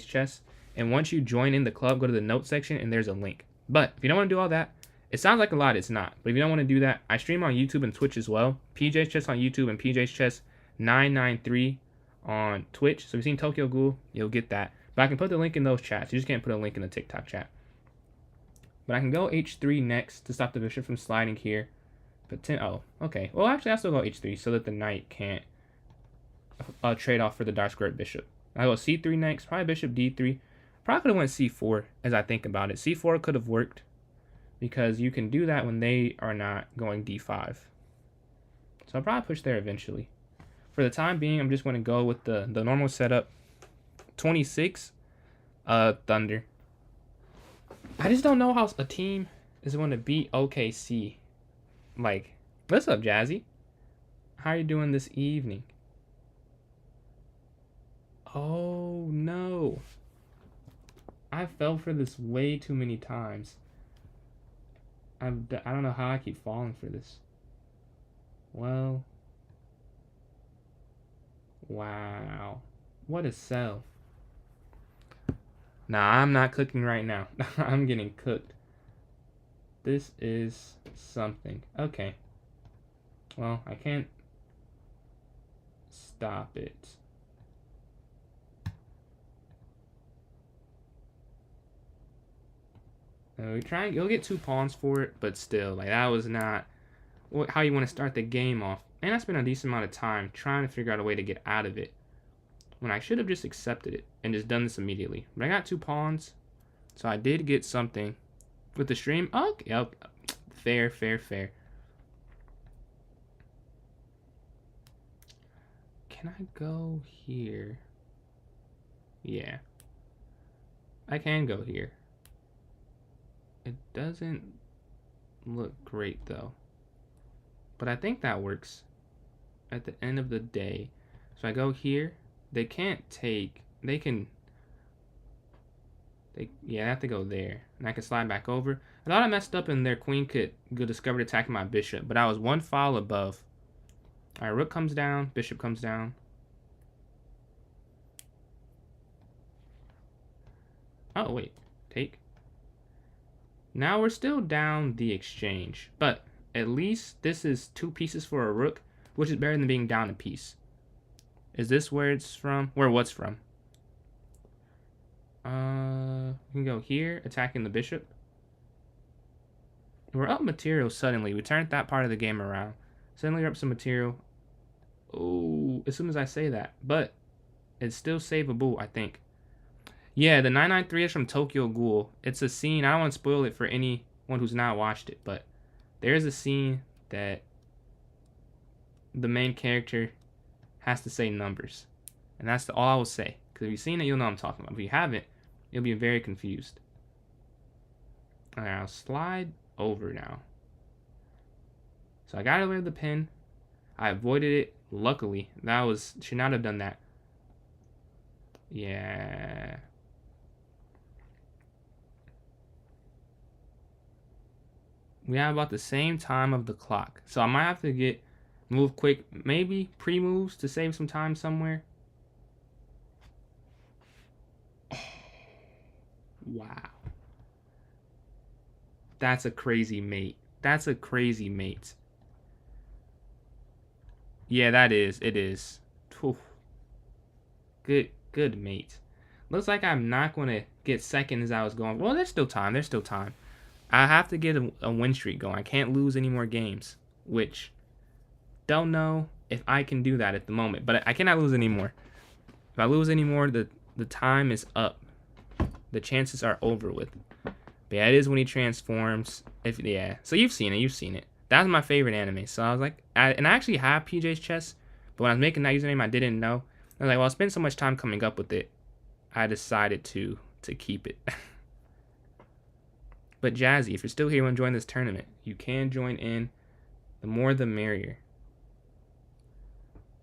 Chess, and once you join in the club, go to the notes section, and there's a link. But if you don't want to do all that, it sounds like a lot, it's not. But if you don't want to do that, I stream on YouTube and Twitch as well. PJ's Chess on YouTube and PJ's Chess 993 on Twitch. So if you've seen Tokyo Ghoul, you'll get that. But I can put the link in those chats. You just can't put a link in the TikTok chat. But I can go h3 next to stop the bishop from sliding here. But okay. Well, actually, I'll still go h3 so that the knight can't trade off for the dark squared bishop. I go c3 next, probably bishop d3. Probably could have went c4 as I think about it. c4 could have worked because you can do that when they are not going d5. So I'll probably push there eventually. For the time being, I'm just going to go with the normal setup. 26, Thunder. I just don't know how a team is going to beat OKC. Like, what's up, Jazzy? How are you doing this evening? Oh, no. I fell for this way too many times. I don't know how I keep falling for this. Well. Wow. What a sell. Nah, I'm not cooking right now. I'm getting cooked. This is something. Okay. Well, I can't stop it. You'll get 2 pawns for it, but still, like, that was not how you want to start the game off. And I spent a decent amount of time trying to figure out a way to get out of it, when I should have just accepted it and just done this immediately. But I got 2 pawns, so I did get something with the stream. Okay, yep. Fair, fair, fair. Can I go here? Yeah. I can go here. It doesn't look great though. But I think that works at the end of the day. So I go here. They can't take, they can, yeah, I have to go there. And I can slide back over. I thought I messed up and their queen could discover attacking my bishop, but I was 1 file above. Alright, rook comes down, bishop comes down. Oh, wait, take. Now we're still down the exchange, but at least this is 2 pieces for a rook, which is better than being down a piece. Is this where it's from? Where what's from? We can go here, attacking the bishop. We're up material suddenly. We turned that part of the game around. Suddenly we're up some material. Oh, as soon as I say that. But it's still savable, I think. Yeah, the 993 is from Tokyo Ghoul. It's a scene. I don't want to spoil it for anyone who's not watched it, but there's a scene that the main character has to say numbers. And that's all I will say. Because if you've seen it, you'll know what I'm talking about. If you haven't, you'll be very confused. Alright, I'll slide over now. So I got away with the pin. I avoided it. Luckily, should not have done that. Yeah. We have about the same time of the clock. So I might have to move quick. Maybe pre-moves to save some time somewhere. Oh, wow. That's a crazy mate. That's a crazy mate. Yeah, it is. Whew. Good mate. Looks like I'm not going to get second as I was going. Well, there's still time. There's still time. I have to get a win streak going. I can't lose any more games, which don't know if I can do that at the moment. But I cannot lose anymore. If I lose anymore, the time is up. The chances are over with. But yeah, it is when he transforms. So you've seen it. That's my favorite anime. So I was like, and I actually have PJ's chess, but when I was making that username, I didn't know. I was like, well, I spent so much time coming up with it, I decided to keep it. But Jazzy, if you're still here and join this tournament, you can join in. The more the merrier.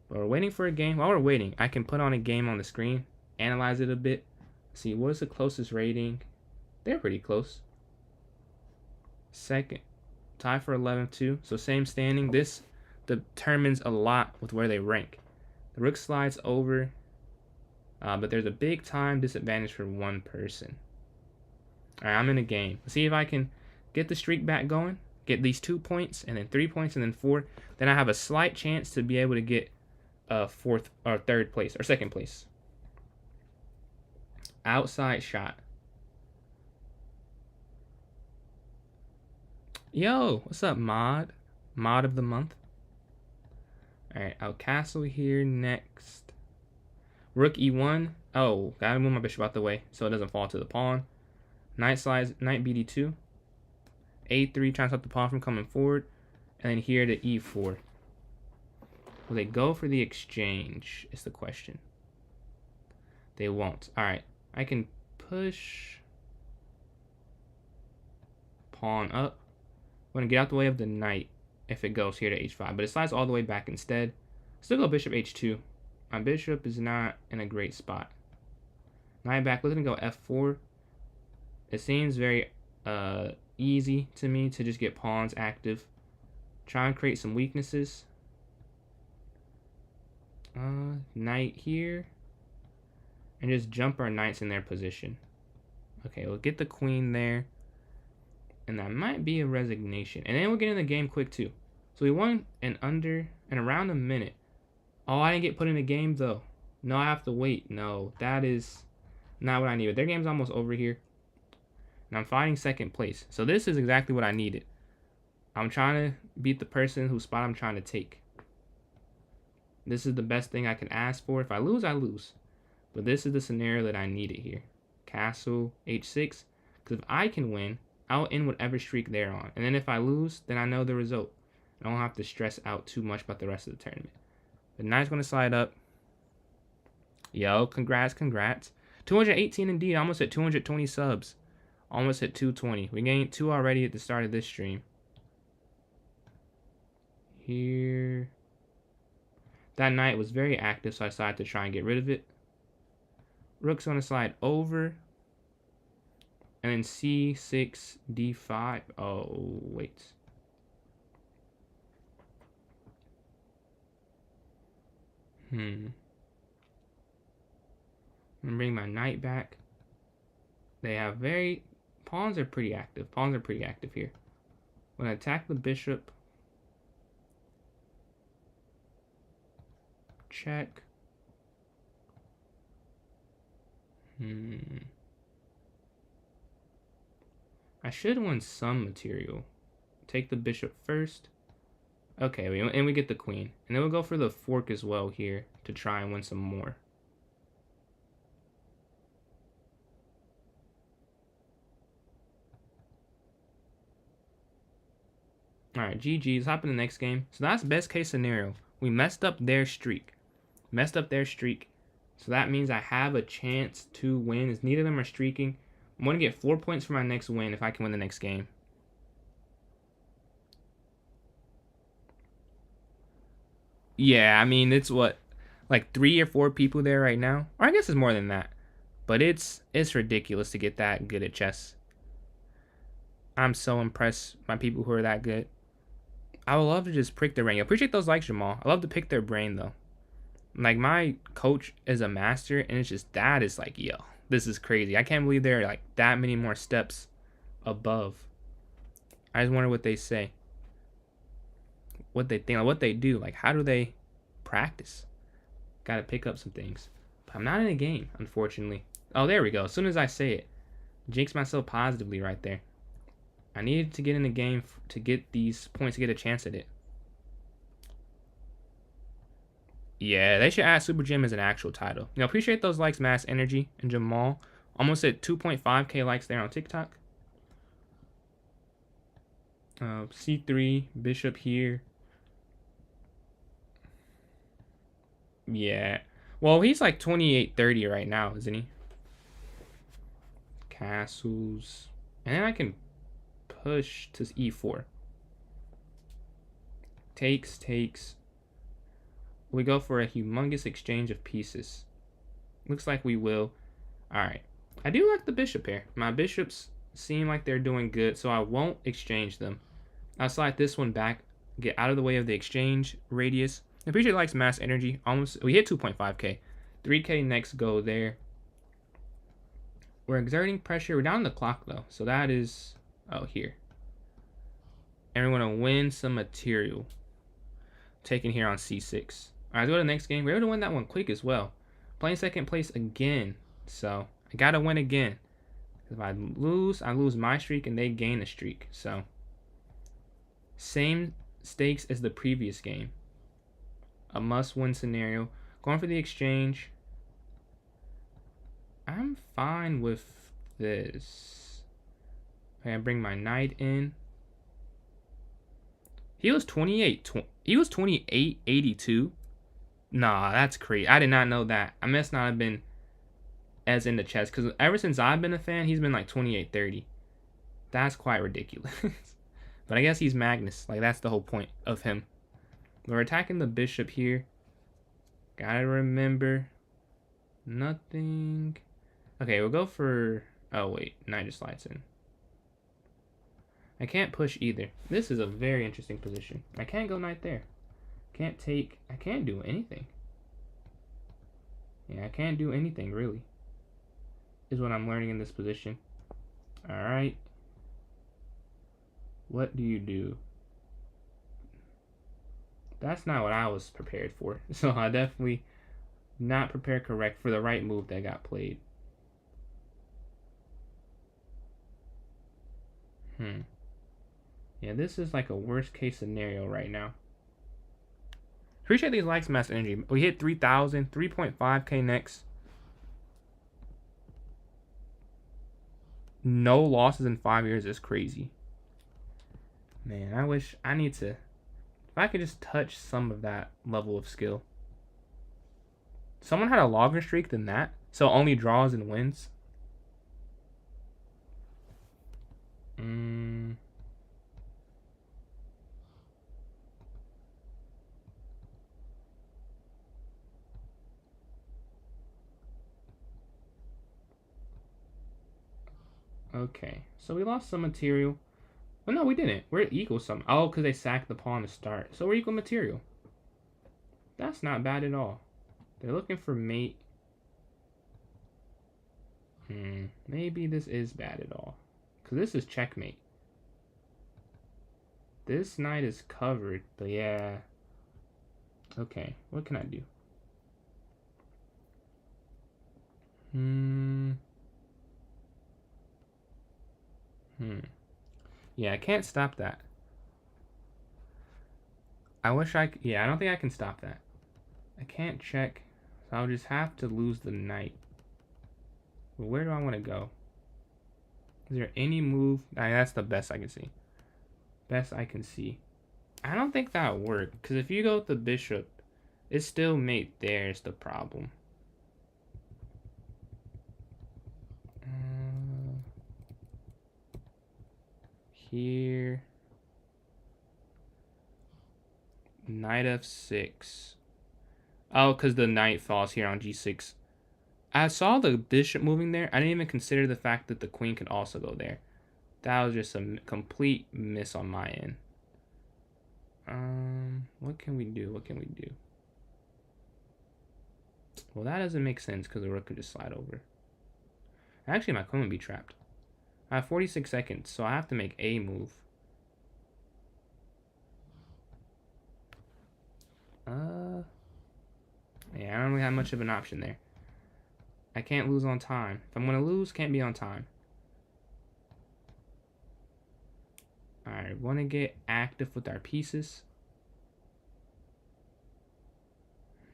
But we're waiting for a game. While we're waiting, I can put on a game on the screen, analyze it a bit, see what is the closest rating. They're pretty close. Second, tie for 11-2. So same standing. This determines a lot with where they rank. The rook slides over, but there's a big time disadvantage for one person. Alright, I'm in a game. Let's see if I can get the streak back going. Get these 2 points, and then 3 points, and then 4. Then I have a slight chance to be able to get 4th or 3rd place, or 2nd place. Outside shot. Yo, what's up, mod? Mod of the month. Alright, I'll castle here next. Rook e1. Oh, gotta move my bishop out the way so it doesn't fall to the pawn. Knight slides, knight bd2. a3, trying to stop the pawn from coming forward. And then here to e4. Will they go for the exchange is the question. They won't. Alright, I can push pawn up. I'm going to get out the way of the knight if it goes here to h5. But it slides all the way back instead. Still go bishop h2. My bishop is not in a great spot. Knight back, looking to go f4. It seems very easy to me to just get pawns active. Try and create some weaknesses. Knight here. And just jump our knights in their position. Okay, we'll get the queen there. And that might be a resignation. And then we'll get in the game quick too. So we won in around a minute. Oh, I didn't get put in the game though. No, I have to wait. No, that is not what I needed. Their game's almost over here. And I'm fighting second place. So this is exactly what I needed. I'm trying to beat the person whose spot I'm trying to take. This is the best thing I can ask for. If I lose, I lose. But this is the scenario that I needed here. Castle, h6. Because if I can win, I'll end whatever streak they're on. And then if I lose, then I know the result. I don't have to stress out too much about the rest of the tournament. The knight's going to slide up. Yo, congrats. 218 indeed. Almost at 220 subs. Almost at 220. We gained 2 already at the start of this stream. Here. That knight was very active, so I decided to try and get rid of it. Rook's going to slide over. And then c6, d5. Oh, wait. I'm going to bring my knight back. They have pawns are pretty active. Pawns are pretty active here. I'm going to attack the bishop. Check. I should win some material. Take the bishop first. Okay, and we get the queen. And then we'll go for the fork as well here to try and win some more. Alright, GG. Let's hop in the next game. So that's best case scenario. We messed up their streak. So that means I have a chance to win, as neither of them are streaking. I'm going to get 4 points for my next win if I can win the next game. Yeah, I mean, it's what, like 3 or 4 people there right now? Or I guess it's more than that. But it's ridiculous to get that good at chess. I'm so impressed by people who are that good. I would love to just prick their brain. I appreciate those likes, Jamal. I love to pick their brain, though. Like, my coach is a master, and it's just, that is like, yo, this is crazy. I can't believe there are, like, that many more steps above. I just wonder what they say. What they think, like, what they do. Like, how do they practice? Gotta pick up some things. But I'm not in a game, unfortunately. Oh, there we go. As soon as I say it. Jinx myself positively right there. I needed to get in the game to get these points, to get a chance at it. Yeah, they should add Super Gym as an actual title. You know, appreciate those likes, Mass Energy and Jamal. Almost at 2.5k likes there on TikTok. C3, Bishop here. Yeah. Well, he's like 2830 right now, isn't he? Castles. And then I can push to e4. Takes. We go for a humongous exchange of pieces. Looks like we will. Alright. I do like the bishop here. My bishops seem like they're doing good, so I won't exchange them. I'll slide this one back, get out of the way of the exchange radius. I appreciate likes Mass Energy. Almost, we hit 2.5k. 3k next go there. We're exerting pressure. We're down the clock though, so that is, oh, here. And we're going to win some material. Taken here on c6. Alright, let's go to the next game. We're able to win that one quick as well. Playing second place again. So, I got to win again. If I lose my streak and they gain a streak. So, same stakes as the previous game. A must-win scenario. Going for the exchange. I'm fine with this. Okay, I bring my knight in. He was 2882. Nah, that's crazy. I did not know that. I must not have been as into chess, because ever since I've been a fan, he's been like 2830. That's quite ridiculous. But I guess he's Magnus. Like, that's the whole point of him. We're attacking the bishop here. Gotta remember. Nothing. Okay, we'll go for... Oh, wait. Knight just slides in. I can't push either. This is a very interesting position. I can't go knight there. Can't take... I can't do anything. Yeah, I can't do anything, really. Is what I'm learning in this position. Alright. What do you do? That's not what I was prepared for. So I definitely not prepared correct for the right move that got played. Yeah, this is like a worst case scenario right now. Appreciate these likes, Master Energy. We hit 3,000, 3.5K next. No losses in 5 years is crazy. Man, I wish I need to. If I could just touch some of that level of skill. Someone had a longer streak than that, so only draws and wins. Okay, so we lost some material. Well, no, we didn't. We're equal some. Oh, because they sacked the pawn to start. So we're equal material. That's not bad at all. They're looking for mate. Maybe this is bad at all. Because this is checkmate. This knight is covered, but yeah. Okay, what can I do? Yeah, I can't stop that. I wish I could. Yeah, I don't think I can stop that. I can't check, so I'll just have to lose the knight. But where do I want to go? Is there any move? That's the best I can see. Best I can see. I don't think that would work, because if you go with the bishop, it's still mate there is the problem. Here. Knight f6. Oh, because the knight falls here on g6. I saw the bishop moving there. I didn't even consider the fact that the queen could also go there. That was just a complete miss on my end. What can we do? What can we do? Well, that doesn't make sense because the rook could just slide over. Actually, my queen would be trapped. I have 46 seconds, so I have to make a move. Yeah, I don't really have much of an option there. I can't lose on time. If I'm going to lose, can't be on time. Alright, want to get active with our pieces.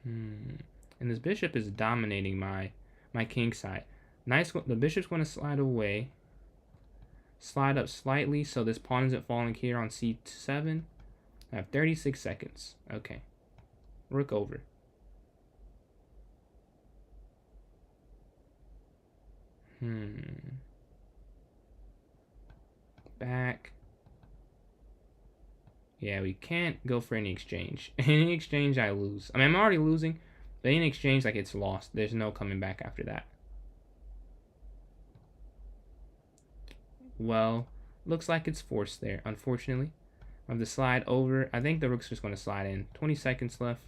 And this bishop is dominating my king side. Nice. The bishop's going to slide away. Slide up slightly so this pawn isn't falling here on c7. I have 36 seconds. Okay. Rook over. Back. Yeah, we can't go for any exchange. Any exchange, I lose. I mean, I'm already losing, but any exchange, like, it's lost. There's no coming back after that. Well, looks like it's forced there, unfortunately. I have to slide over. I think the rook's just going to slide in. 20 seconds left.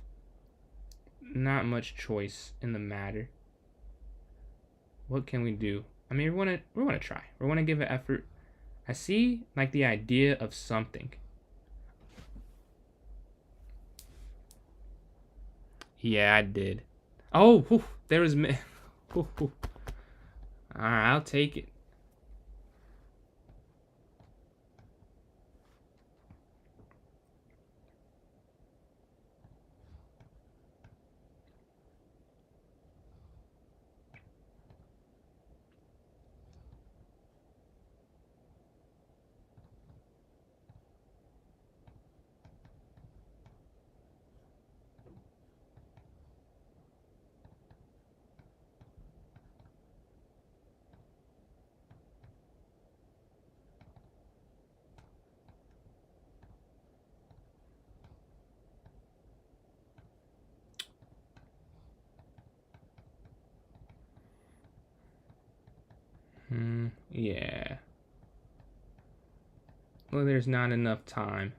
Not much choice in the matter. What can we do? I mean, we want to try. We want to give an effort. I see, like, the idea of something. Yeah, I did. Oh, whew, there was... Alright, I'll take it. Yeah. Well, there's not enough time.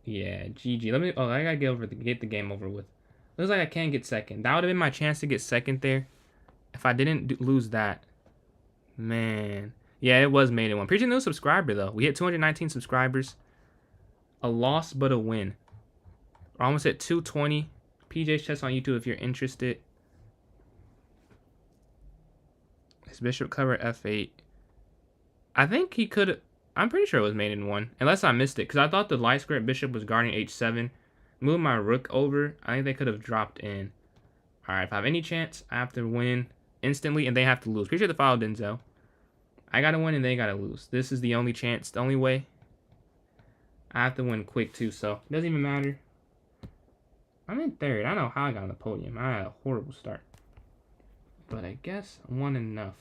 Yeah, GG. Let me. Oh, I gotta get the game over with. Looks like I can get second. That would have been my chance to get second there. If I didn't lose that. Man. Yeah, it was made in one. Appreciate the new subscriber, though. We hit 219 subscribers. A loss, but a win. We're almost at 220. PJ's Chess on YouTube if you're interested. His bishop cover F8. I think he could... I'm pretty sure it was made in one. Unless I missed it. Because I thought the light square bishop was guarding H7. Move my rook over. I think they could have dropped in. Alright, if I have any chance, I have to win instantly. And they have to lose. Appreciate the follow, Denzel. I gotta win and they gotta lose. This is the only chance. The only way. I have to win quick too. So, it doesn't even matter. I'm in third. I don't know how I got on the podium. I had a horrible start. But I guess I won enough.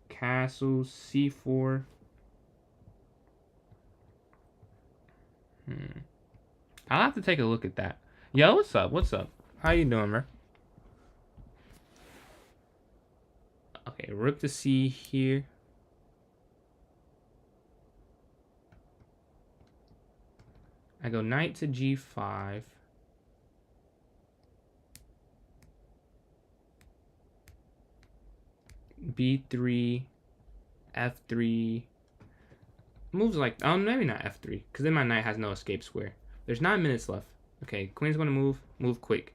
Castle, C4. I'll have to take a look at that. Yo, what's up? What's up? How you doing, bro? Okay, rook to C here. I go knight to G5. B3, F3. Moves like, oh, maybe not F3, because then my knight has no escape square. There's 9 minutes left. Okay, queen's going to move quick.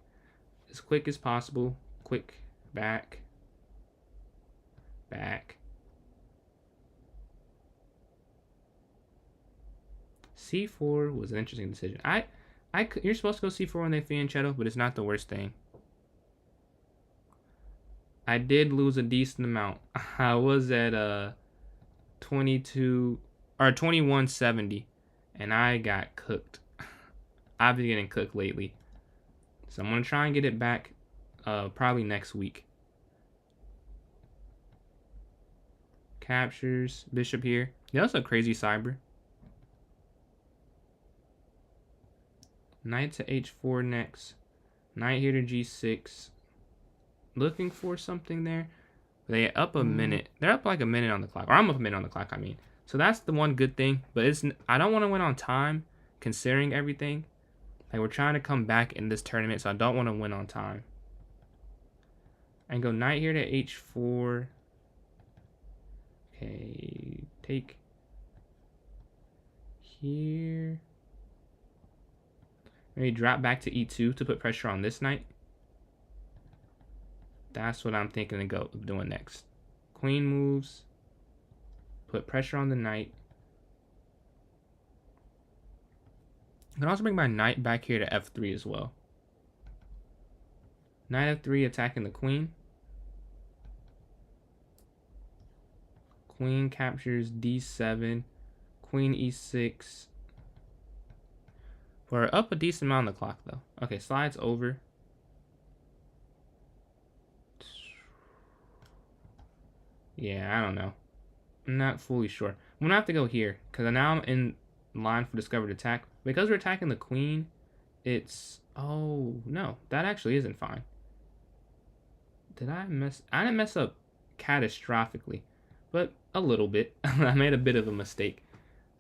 As quick as possible. Quick, back. Back. C4 was an interesting decision. You're supposed to go C4 when they fianchetto, but it's not the worst thing. I did lose a decent amount. I was at 22 or 2170, and I got cooked. I've been getting cooked lately, so I'm gonna try and get it back probably next week. Captures bishop here. Yeah, that's a crazy cyber. Knight to H4 next. Knight here to G6. Looking for something there. They up a minute. They're up like a minute on the clock. Or I'm up a minute on the clock, I mean. So that's the one good thing. But I don't want to win on time, considering everything. Like, we're trying to come back in this tournament, so I don't want to win on time. And go knight here to H4. Okay, take here. Maybe drop back to E2 to put pressure on this knight. That's what I'm thinking of doing next. Queen moves. Put pressure on the knight. I can also bring my knight back here to F3 as well. Knight F3 attacking the queen. Queen captures D7. Queen E6. We're up a decent amount on the clock, though. Okay, slides over. Yeah, I don't know. I'm not fully sure. I'm going to have to go here, because now I'm in line for discovered attack. Because we're attacking the queen, it's... Oh, no. That actually isn't fine. Did I mess... I didn't mess up catastrophically, but a little bit. I made a bit of a mistake.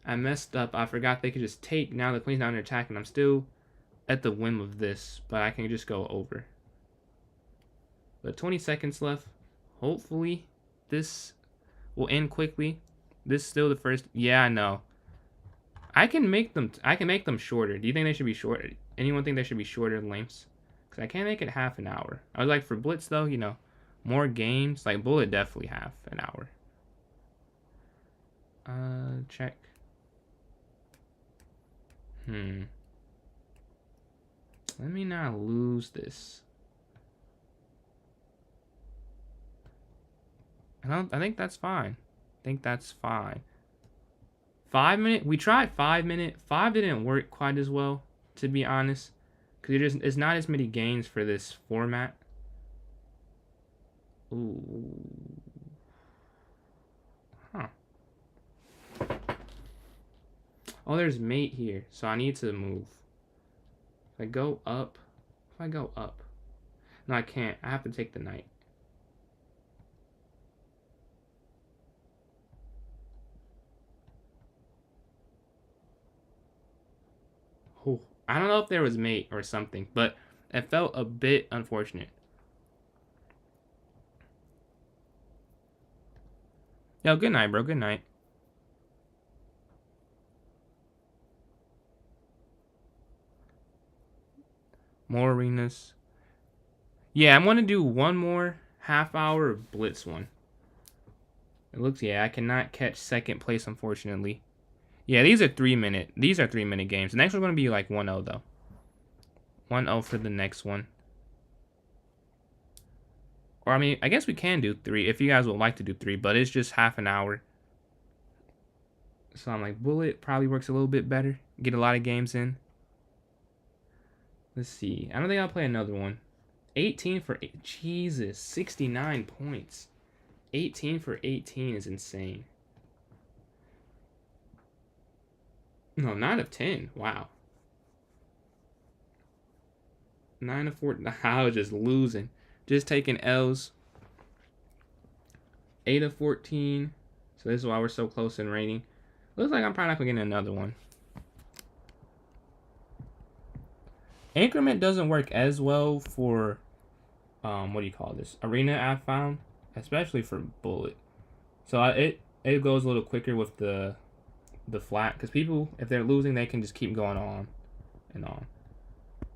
I messed up. I forgot they could just take. Now the queen's not under attack, and I'm still at the whim of this, but I can just go over. But 20 seconds left. Hopefully, this will end quickly. This is still the first. Yeah, I know. I can make them shorter. Do you think they should be shorter? Anyone think they should be shorter lengths? Because I can't make it half an hour. I was like, for Blitz, though, you know, more games. Like, Bullet definitely half an hour. Check. Let me not lose this. I think that's fine. I think that's fine. 5 minute. We tried 5 minute. 5 didn't work quite as well, to be honest, because it's not as many games for this format. Ooh. Huh. Oh, there's mate here, so I need to move. If I go up, no, I can't. I have to take the knight. Oh, I don't know if there was mate or something, but it felt a bit unfortunate. Yo, good night, bro. Good night. More arenas. Yeah, I'm going to do one more half-hour Blitz one. It looks, yeah, I cannot catch second place, unfortunately. Yeah, these are 3-minute. These are 3-minute games. The next one's going to be like 1-0, though. 1-0 for the next one. Or, I mean, I guess we can do 3 if you guys would like to do 3, but it's just half an hour. So I'm like, Bullet probably works a little bit better. Get a lot of games in. Let's see. I don't think I'll play another one. 18 for 8. Jesus, 69 points. 18 for 18 is insane. No, 9 of 10. Wow. 9 of 14. I was just losing. Just taking L's. 8 of 14. So this is why we're so close in rating. Looks like I'm probably not going to get another one. Increment doesn't work as well for, what do you call this? Arena, I've found. Especially for Bullet. So it goes a little quicker with the flat. Because people, if they're losing, they can just keep going on and on.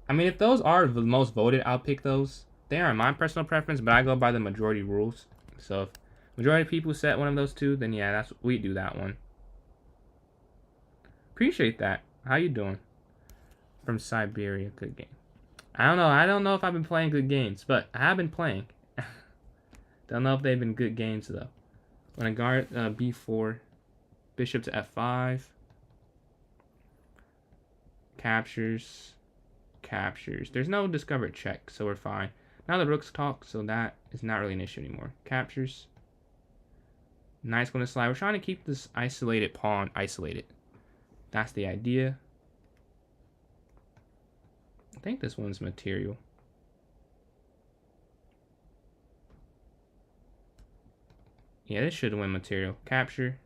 I mean, if those are the most voted, I'll pick those. They aren't my personal preference, but I go by the majority rules. So if majority of people set one of those two, then yeah, we do that one. Appreciate that. How you doing? From Siberia, good game. I don't know if I've been playing good games, but I have been playing. Don't know if they've been good games though. When I guard b4, bishop to f5, captures. There's no discovered check, so we're fine. Now the rooks talk, so that is not really an issue anymore. Captures. Knight's going to slide. We're trying to keep this isolated pawn isolated. That's the idea. I think this one's material. Yeah, this should win material. Capture.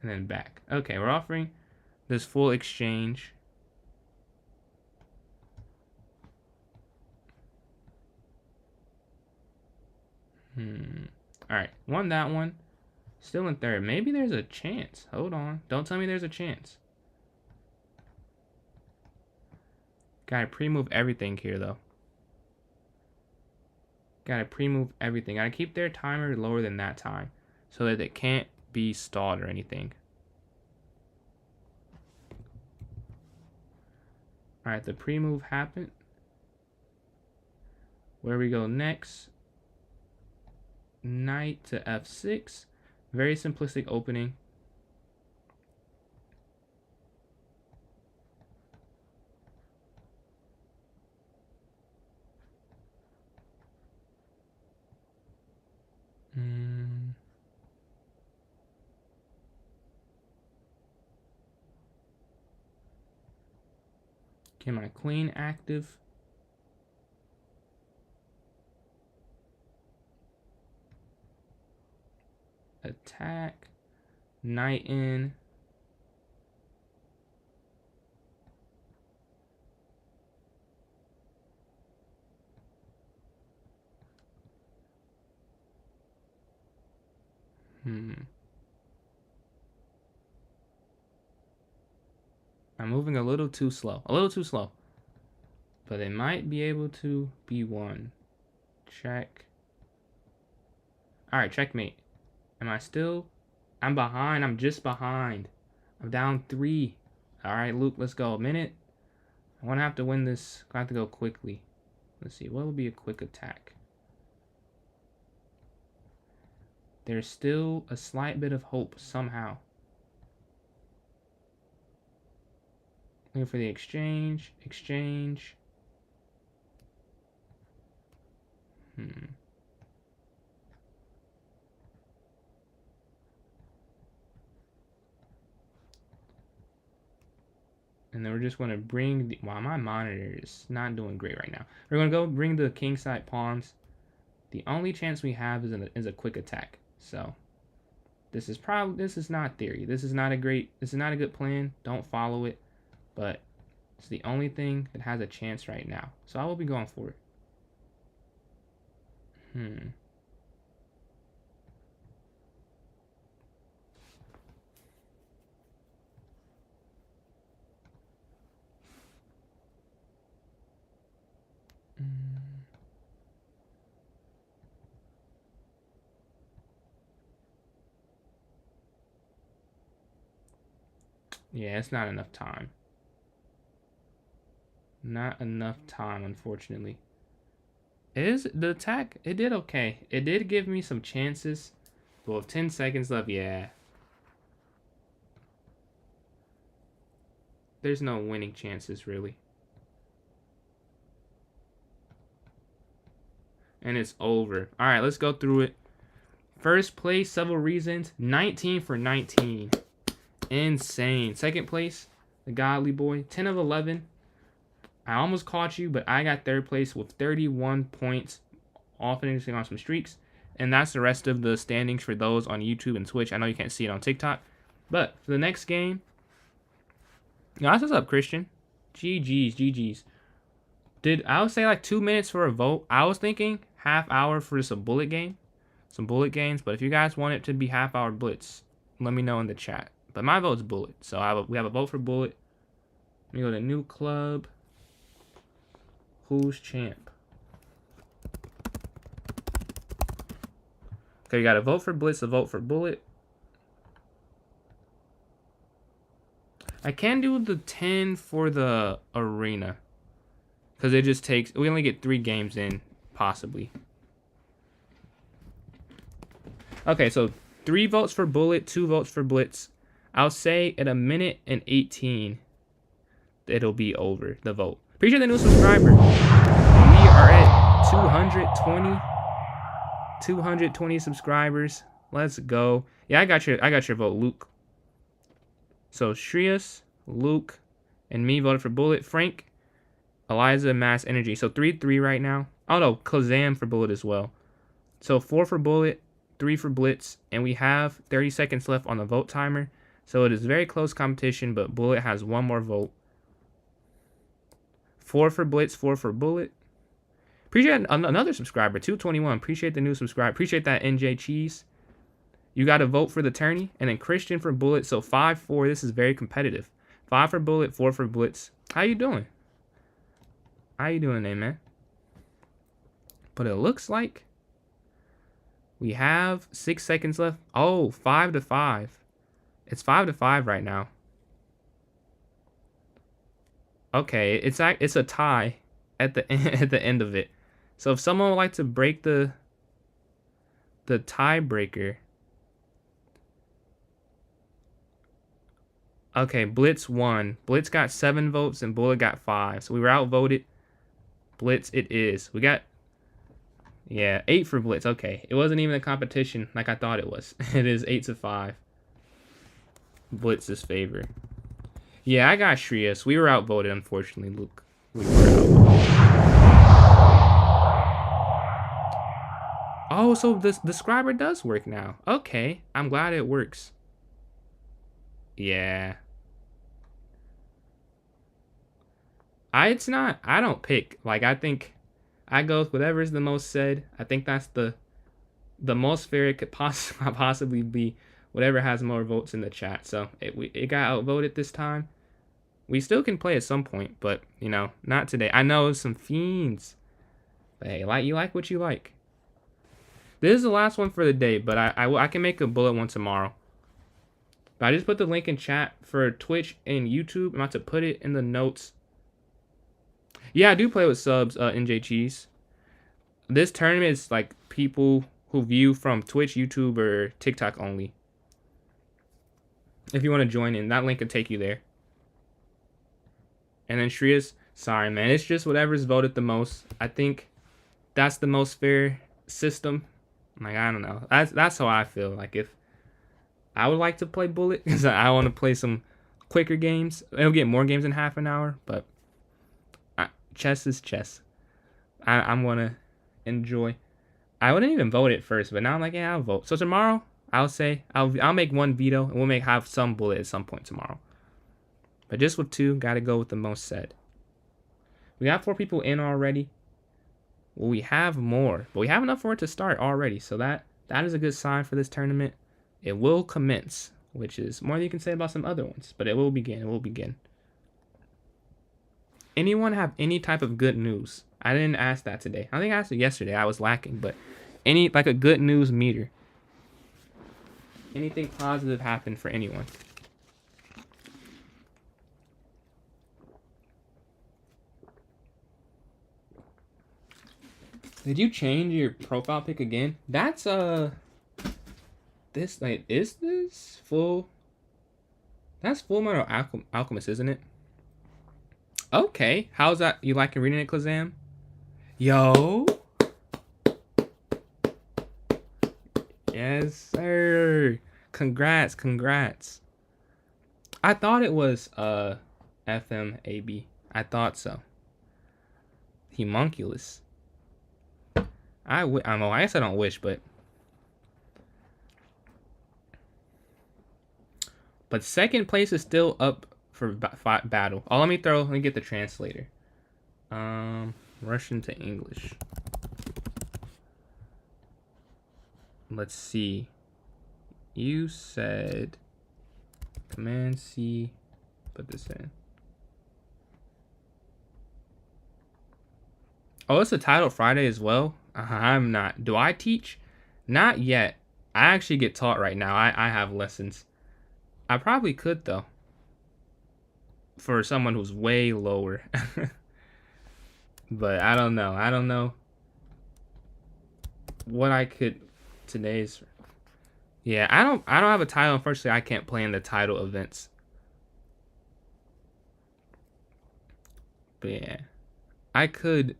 And then back. Okay, we're offering this full exchange. Alright, won that one. Still in third. Maybe there's a chance. Hold on. Don't tell me there's a chance. Gotta pre-move everything here, though. Gotta pre-move everything. Gotta keep their timer lower than that time, so that it can't be stalled or anything. Alright, the pre-move happened. Where we go next? Knight to f6. Very simplistic opening. Get my queen active. Attack. Knight in. I'm moving a little too slow. A little too slow. But they might be able to b1. Check. Alright, checkmate. Am I still? I'm behind. I'm just behind. I'm down 3. Alright, Luke, let's go. A minute. I want to have to win this. I have to go quickly. Let's see. What will be a quick attack? There's still a slight bit of hope somehow. Looking for the exchange. Exchange. And then we're just going to bring the... Wow, my monitor is not doing great right now. We're going to go bring the kingside pawns. The only chance we have is a quick attack. So, This is not theory. This is not a good plan. Don't follow it. But it's the only thing that has a chance right now. So I will be going for it. Yeah, it's not enough time. Not enough time, unfortunately. The attack, it did okay. It did give me some chances. But with 10 seconds left, yeah. There's no winning chances, really. And it's over. All right, let's go through it. First place, several reasons. 19 for 19. Insane. Second place, the Godly Boy. 10 of 11. I almost caught you, but I got third place with 31 points. All finishing on some streaks. And that's the rest of the standings for those on YouTube and Twitch. I know you can't see it on TikTok. But for the next game, that's what's up, Christian. GG's. I would say like 2 minutes for a vote. I was thinking half hour for just a bullet game. Some bullet games. But if you guys want it to be half hour blitz, let me know in the chat. But my vote's bullet. So we have a vote for bullet. Let me go to new club. Who's champ? Okay, you got a vote for blitz, a vote for bullet. I can do the 10 for the arena. Because it just takes... We only get 3 games in, possibly. Okay, so 3 votes for bullet, 2 votes for blitz. I'll say at 1:18, it'll be over, the vote. Appreciate the new subscriber. We are at 220 subscribers. Let's go. Yeah, I got your vote, Luke. So Shreyas, Luke, and me voted for bullet. Frank, Eliza, Mass Energy. So 3-3 right now. Oh no, Kazam for bullet as well. So 4 for bullet, 3 for blitz, and we have 30 seconds left on the vote timer. So it is very close competition, but bullet has 1 more vote. 4 for blitz, 4 for bullet. Appreciate another subscriber, 221. Appreciate the new subscriber. Appreciate that, NJ Cheese. You got to vote for the tourney, and then Christian for bullet. So 5-4. This is very competitive. 5 for bullet, 4 for blitz. How you doing? How you doing there, man? But it looks like we have 6 seconds left. Oh, 5-5. It's 5-5 right now. Okay, it's a tie at the end of it. So if someone would like to break the tiebreaker. Okay, Blitz won. Blitz got 7 votes and Bullet got 5. So we were outvoted. Blitz it is. We got 8 for Blitz. Okay, it wasn't even a competition like I thought it was. It is 8-5. Blitz's favor. Yeah, I got Shreyas. We were outvoted, unfortunately, Luke. We were outvoted. Oh, so the scriber does work now. Okay, I'm glad it works. Yeah. I don't pick. Like, I think I go with whatever's the most said. I think that's the most fair it could possibly be. Whatever has more votes in the chat. So it got outvoted this time. We still can play at some point, but you know, not today. I know some fiends. But hey, you like what you like. This is the last one for the day, but I can make a bullet one tomorrow. But I just put the link in chat for Twitch and YouTube. I'm about to put it in the notes. Yeah, I do play with subs, NJ Cheese. This tournament is like people who view from Twitch, YouTube, or TikTok only. If you want to join in, that link could take you there. And then Shreyas, sorry man, it's just whatever's voted the most. I think that's the most fair system. Like, I don't know. That's how I feel. Like, if I would like to play Bullet, because I want to play some quicker games. It'll get more games in half an hour, but chess is chess. I'm going to enjoy. I wouldn't even vote it first, but now I'm like, yeah, I'll vote. So tomorrow, I'll say I'll make one veto, and we'll have some bullet at some point tomorrow. But just with 2, gotta go with the most said. We got 4 people in already. Well, we have more, but we have enough for it to start already. So that is a good sign for this tournament. It will commence, which is more than you can say about some other ones, but it will begin. It will begin. Anyone have any type of good news? I didn't ask that today. I think I asked it yesterday. I was lacking, but any like a good news meter. Anything positive happened for anyone? Did you change your profile pic again? That's this like is this full? That's Full Metal Alchemist, isn't it? Okay, how's that? You liking reading it, Klazam? Yo. Yes, sir. Congrats. I thought it was FMAB. I thought so. Homunculus. I know. I guess I don't wish, but second place is still up for battle. Oh, let me get the translator. Russian to English. Let's see. You said Command C. Put this in. Oh, it's a title Friday as well. I'm not. Do I teach? Not yet. I actually get taught right now. I have lessons. I probably could though. For someone who's way lower. But I don't know. I don't know what I could. Today's. Yeah, I don't have a title. Unfortunately, I can't play in the title events. But yeah, I probably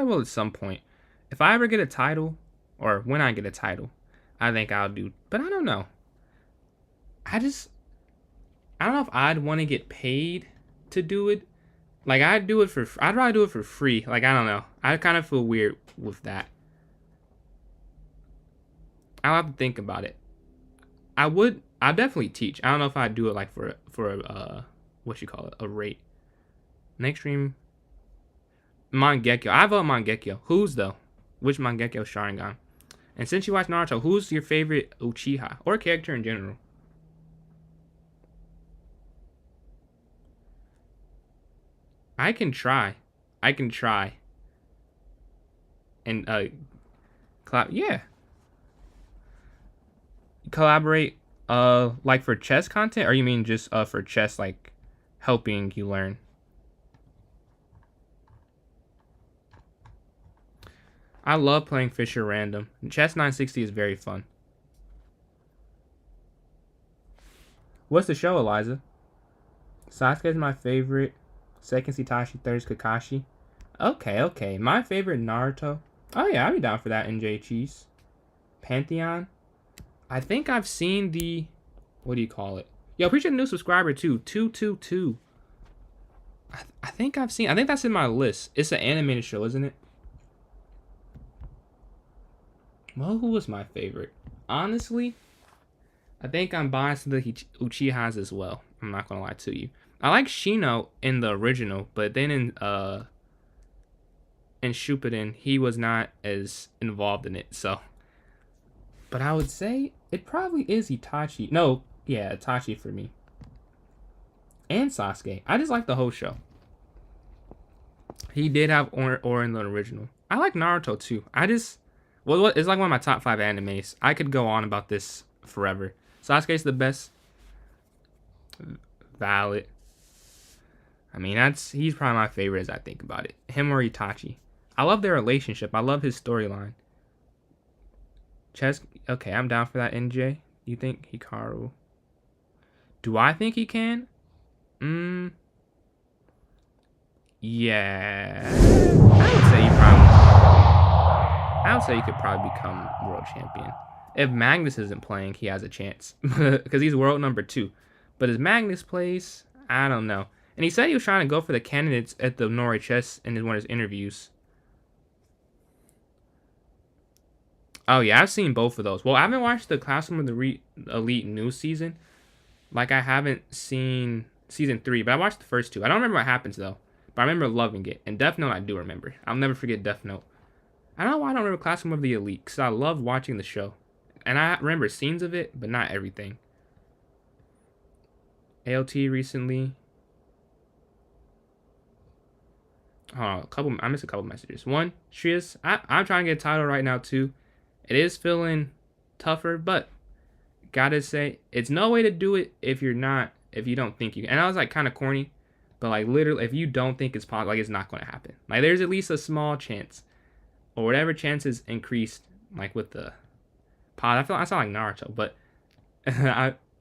will at some point. If I ever get a title, or when I get a title, I think I'll do. But I don't know. I don't know if I'd want to get paid to do it. Like I'd rather do it for free. Like I don't know. I kind of feel weird with that. I'll have to think about it. I'd definitely teach. I don't know if I'd do it like for what you call it, a rate. Next stream, Mangekyo. I vote Mangekyo. Who's though? Which Mangekyo Sharingan? And since you watch Naruto, who's your favorite Uchiha or character in general? I can try. And yeah. Collaborate like for chess content, or you mean just for chess, like helping you learn? I love playing Fisher Random. Chess 960 is very fun. What's the show, Eliza? Sasuke is my favorite. Second Itachi, third is Kakashi. Okay. My favorite Naruto. Oh yeah, I'd be down for that. NJ Cheese. Pantheon. I think I've seen the. What do you call it? Yo, appreciate the new subscriber too. 222. I think I've seen. I think that's in my list. It's an animated show, isn't it? Well, who was my favorite? Honestly, I think I'm biased to the Uchihas as well. I'm not gonna lie to you. I like Shino in the original, but then in Shippuden, he was not as involved in it. So, but I would say it probably is Itachi. No, yeah, Itachi for me. And Sasuke. I just like the whole show. He did have Aura in the original. I like Naruto too. Well, it's like one of my top 5 animes. I could go on about this forever. Sasuke's the best. Valid. I mean, he's probably my favorite as I think about it. Him or Itachi. I love their relationship. I love his storyline. Chess. Okay, I'm down for that, NJ. You think Hikaru? Do I think he can? Yeah. I would say he could probably become world champion. If Magnus isn't playing, he has a chance. Because he's world number 2. But as Magnus plays, I don't know. And he said he was trying to go for the candidates at the Nori Chess in one of his interviews. Oh yeah, I've seen both of those. Well, I haven't watched the Classroom of the Elite new season. Like I haven't seen season 3, but I watched the first 2. I don't remember what happens though, but I remember loving it. And Death Note, I do remember. I'll never forget Death Note. I don't know why I don't remember Classroom of the Elite, because I love watching the show. And I remember scenes of it, but not everything. ALT recently. Oh, I missed a couple messages. One, Trius, I'm trying to get a title right now too. It is feeling tougher, but gotta say, it's no way to do it if you don't think you can. And I was like kind of corny, but like literally, if you don't think it's possible, like it's not going to happen. Like there's at least a small chance, or whatever chance is increased, like with the pod. I feel I sound like Naruto, but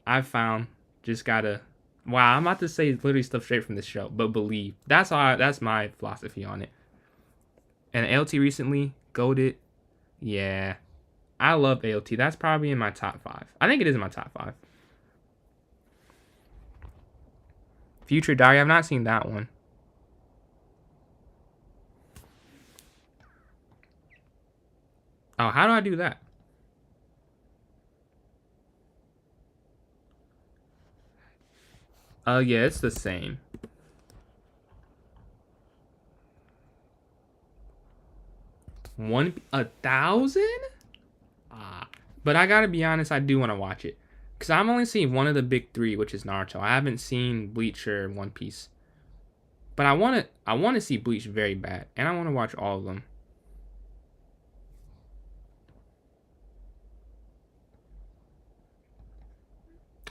I found just gotta. Wow, I'm about to say literally stuff straight from this show, but believe. That's my philosophy on it. And ALT recently, goated. Yeah. I love ALT. That's probably in my top 5. I think it is in my top 5. Future Diary, I've not seen that one. Oh, how do I do that? Oh, yeah, it's the same. A 1,000? But I gotta be honest, I do want to watch it. Because I've only seen one of the big 3, which is Naruto. I haven't seen Bleach or One Piece. But I want to see Bleach very bad. And I want to watch all of them.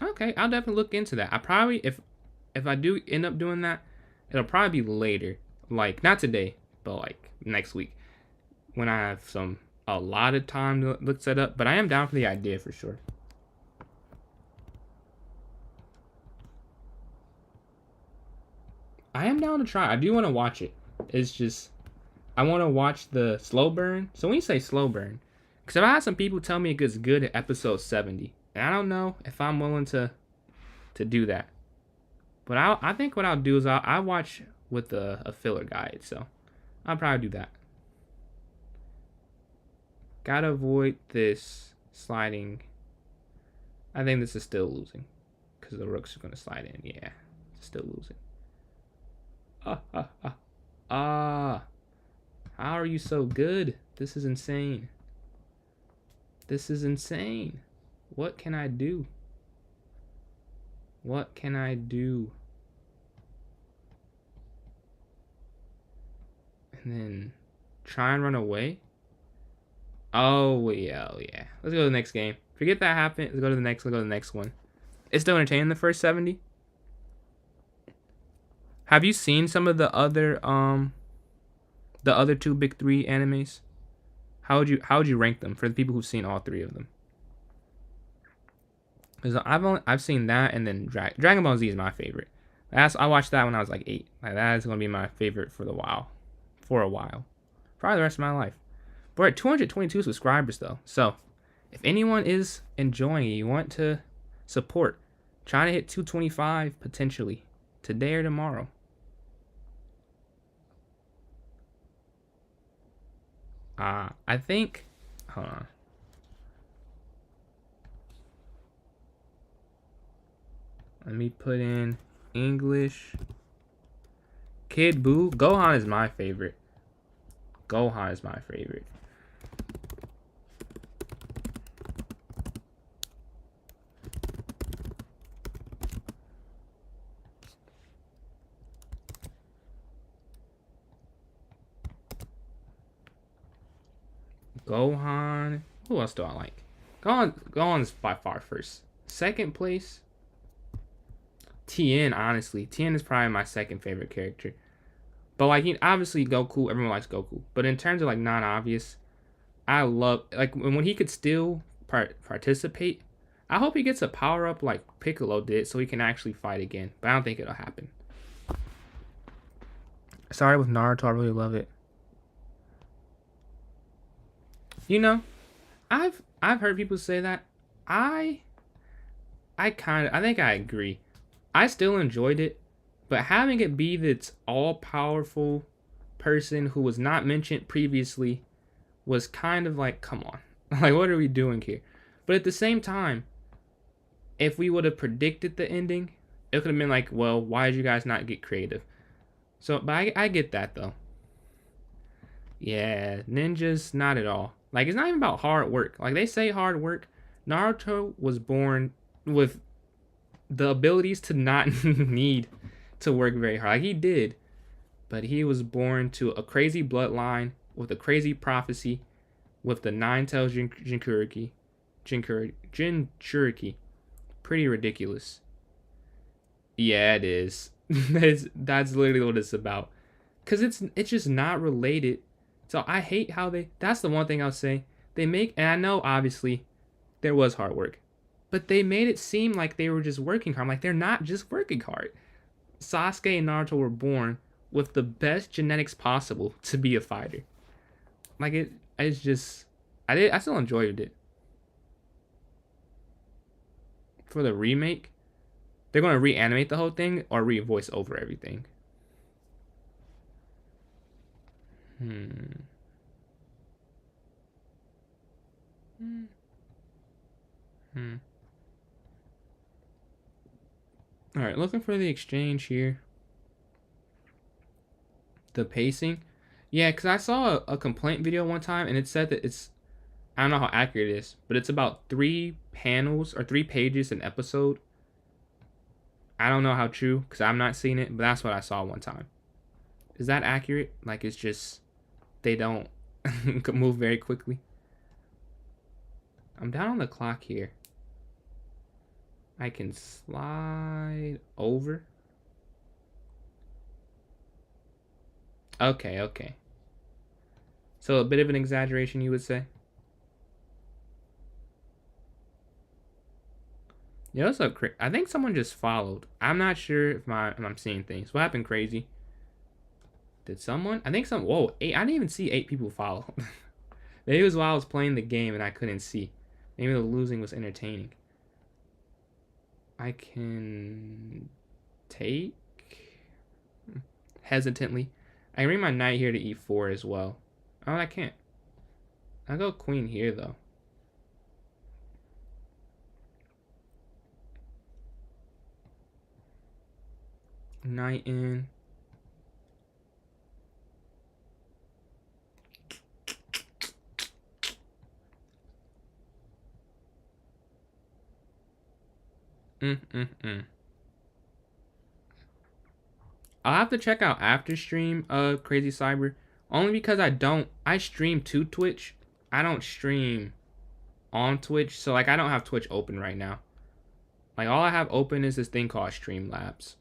Okay, I'll definitely look into that. I probably, if I do end up doing that, it'll probably be later. Like, not today, but like next week. When I have a lot of time to look that up. But I am down for the idea for sure. I am down to try. I do want to watch it. It's just, I want to watch the slow burn. So when you say slow burn, because I've had some people tell me it gets good at episode 70. And I don't know if I'm willing to do that. But I think what I'll do is I'll watch with a filler guide. So I'll probably do that. Gotta avoid this sliding. I think this is still losing. Because the rooks are going to slide in. Yeah, still losing. How are you so good? This is insane. This is insane. What can I do? What can I do? And then try and run away. Oh yeah, Let's go to the next game. Forget that happened. Let's go to the next one. It's still entertaining, the first 70. Have you seen some of the other 2 big 3 animes? How would you rank them for the people who've seen all 3 of them? Because I've seen that, and then Dragon Ball Z is my favorite. I watched that when I was like 8. Like that is gonna be my favorite for a while, probably the rest of my life. We're at 222 subscribers though, so if anyone is enjoying it, you want to support, trying to hit 225 potentially today or tomorrow. I think, hold on. Let me put in English. Kid Buu. Gohan is my favorite. Gohan. Who else do I like? Gohan's by far first. Second place, Tien, honestly. Tien is probably my second favorite character. But like, obviously Goku, everyone likes Goku. But in terms of like non-obvious, I love, like when he could still participate. I hope he gets a power up like Piccolo did so he can actually fight again. But I don't think it'll happen. Sorry with Naruto, I really love it. You know, I've heard people say that. I think I agree. I still enjoyed it, but having it be this all-powerful person who was not mentioned previously was kind of like, come on. Like, what are we doing here? But at the same time, if we would have predicted the ending, it could have been like, well, why did you guys not get creative? So, but I get that though. Yeah, ninjas, not at all. Like, it's not even about hard work. Like, they say hard work. Naruto was born with the abilities to not need to work very hard. Like, he did, but he was born to a crazy bloodline with a crazy prophecy with the nine tails Jinchuriki. Pretty ridiculous. Yeah, it is. That's literally what it's about. Cause it's just not related. So I hate how they. That's the one thing I'll say. They make, and I know obviously there was hard work, but they made it seem like they were just working hard. Like, they're not just working hard. Sasuke and Naruto were born with the best genetics possible to be a fighter. Like, it's just, I still enjoyed it. For the remake, they're going to reanimate the whole thing or re-voice over everything. Hmm. All right, looking for the exchange here. The pacing. Yeah, because I saw a complaint video one time and it said that it's, I don't know how accurate it is, but it's about 3 panels or 3 pages an episode. I don't know how true because I'm not seeing it, but that's what I saw one time. Is that accurate? Like, it's just they don't move very quickly. I'm down on the clock here. I can slide over. Okay, okay. So a bit of an exaggeration, you would say? Yeah, what's up, I think someone just followed. I'm not sure if I'm seeing things. What happened, crazy? Did someone? I think some. Whoa, 8. I didn't even see 8 people follow. Maybe it was while I was playing the game and I couldn't see. Maybe the losing was entertaining. I can take hesitantly. I can bring my knight here to e4 as well. Oh, I can't. I'll go queen here though. Knight in. I'll have to check out after stream Crazy Cyber. Only because I stream to Twitch. I don't stream on Twitch. So like I don't have Twitch open right now. Like all I have open is this thing called Streamlabs.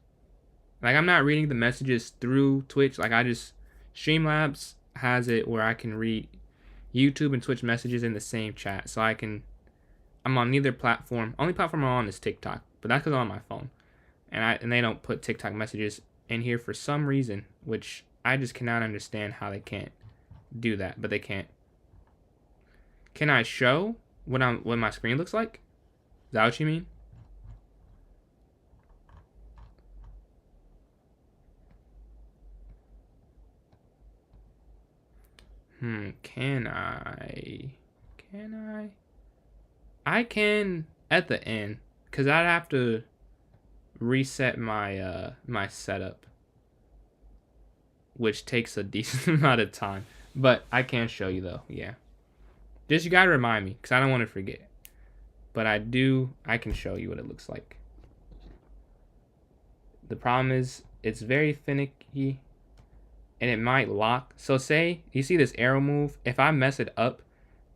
Like I'm not reading the messages through Twitch. Like I just Streamlabs has it where I can read YouTube and Twitch messages in the same chat. So I'm on neither platform. Only platform I'm on is TikTok, but that's because I'm on my phone. And they don't put TikTok messages in here for some reason, which I just cannot understand how they can't do that, but they can't. Can I show what my screen looks like? Is that what you mean? Can I? I can at the end, cause I'd have to reset my my setup, which takes a decent amount of time. But I can show you though. Yeah, just you gotta remind me, cause I don't want to forget. But I can show you what it looks like. The problem is it's very finicky and it might lock. So say you see this arrow move, if I mess it up,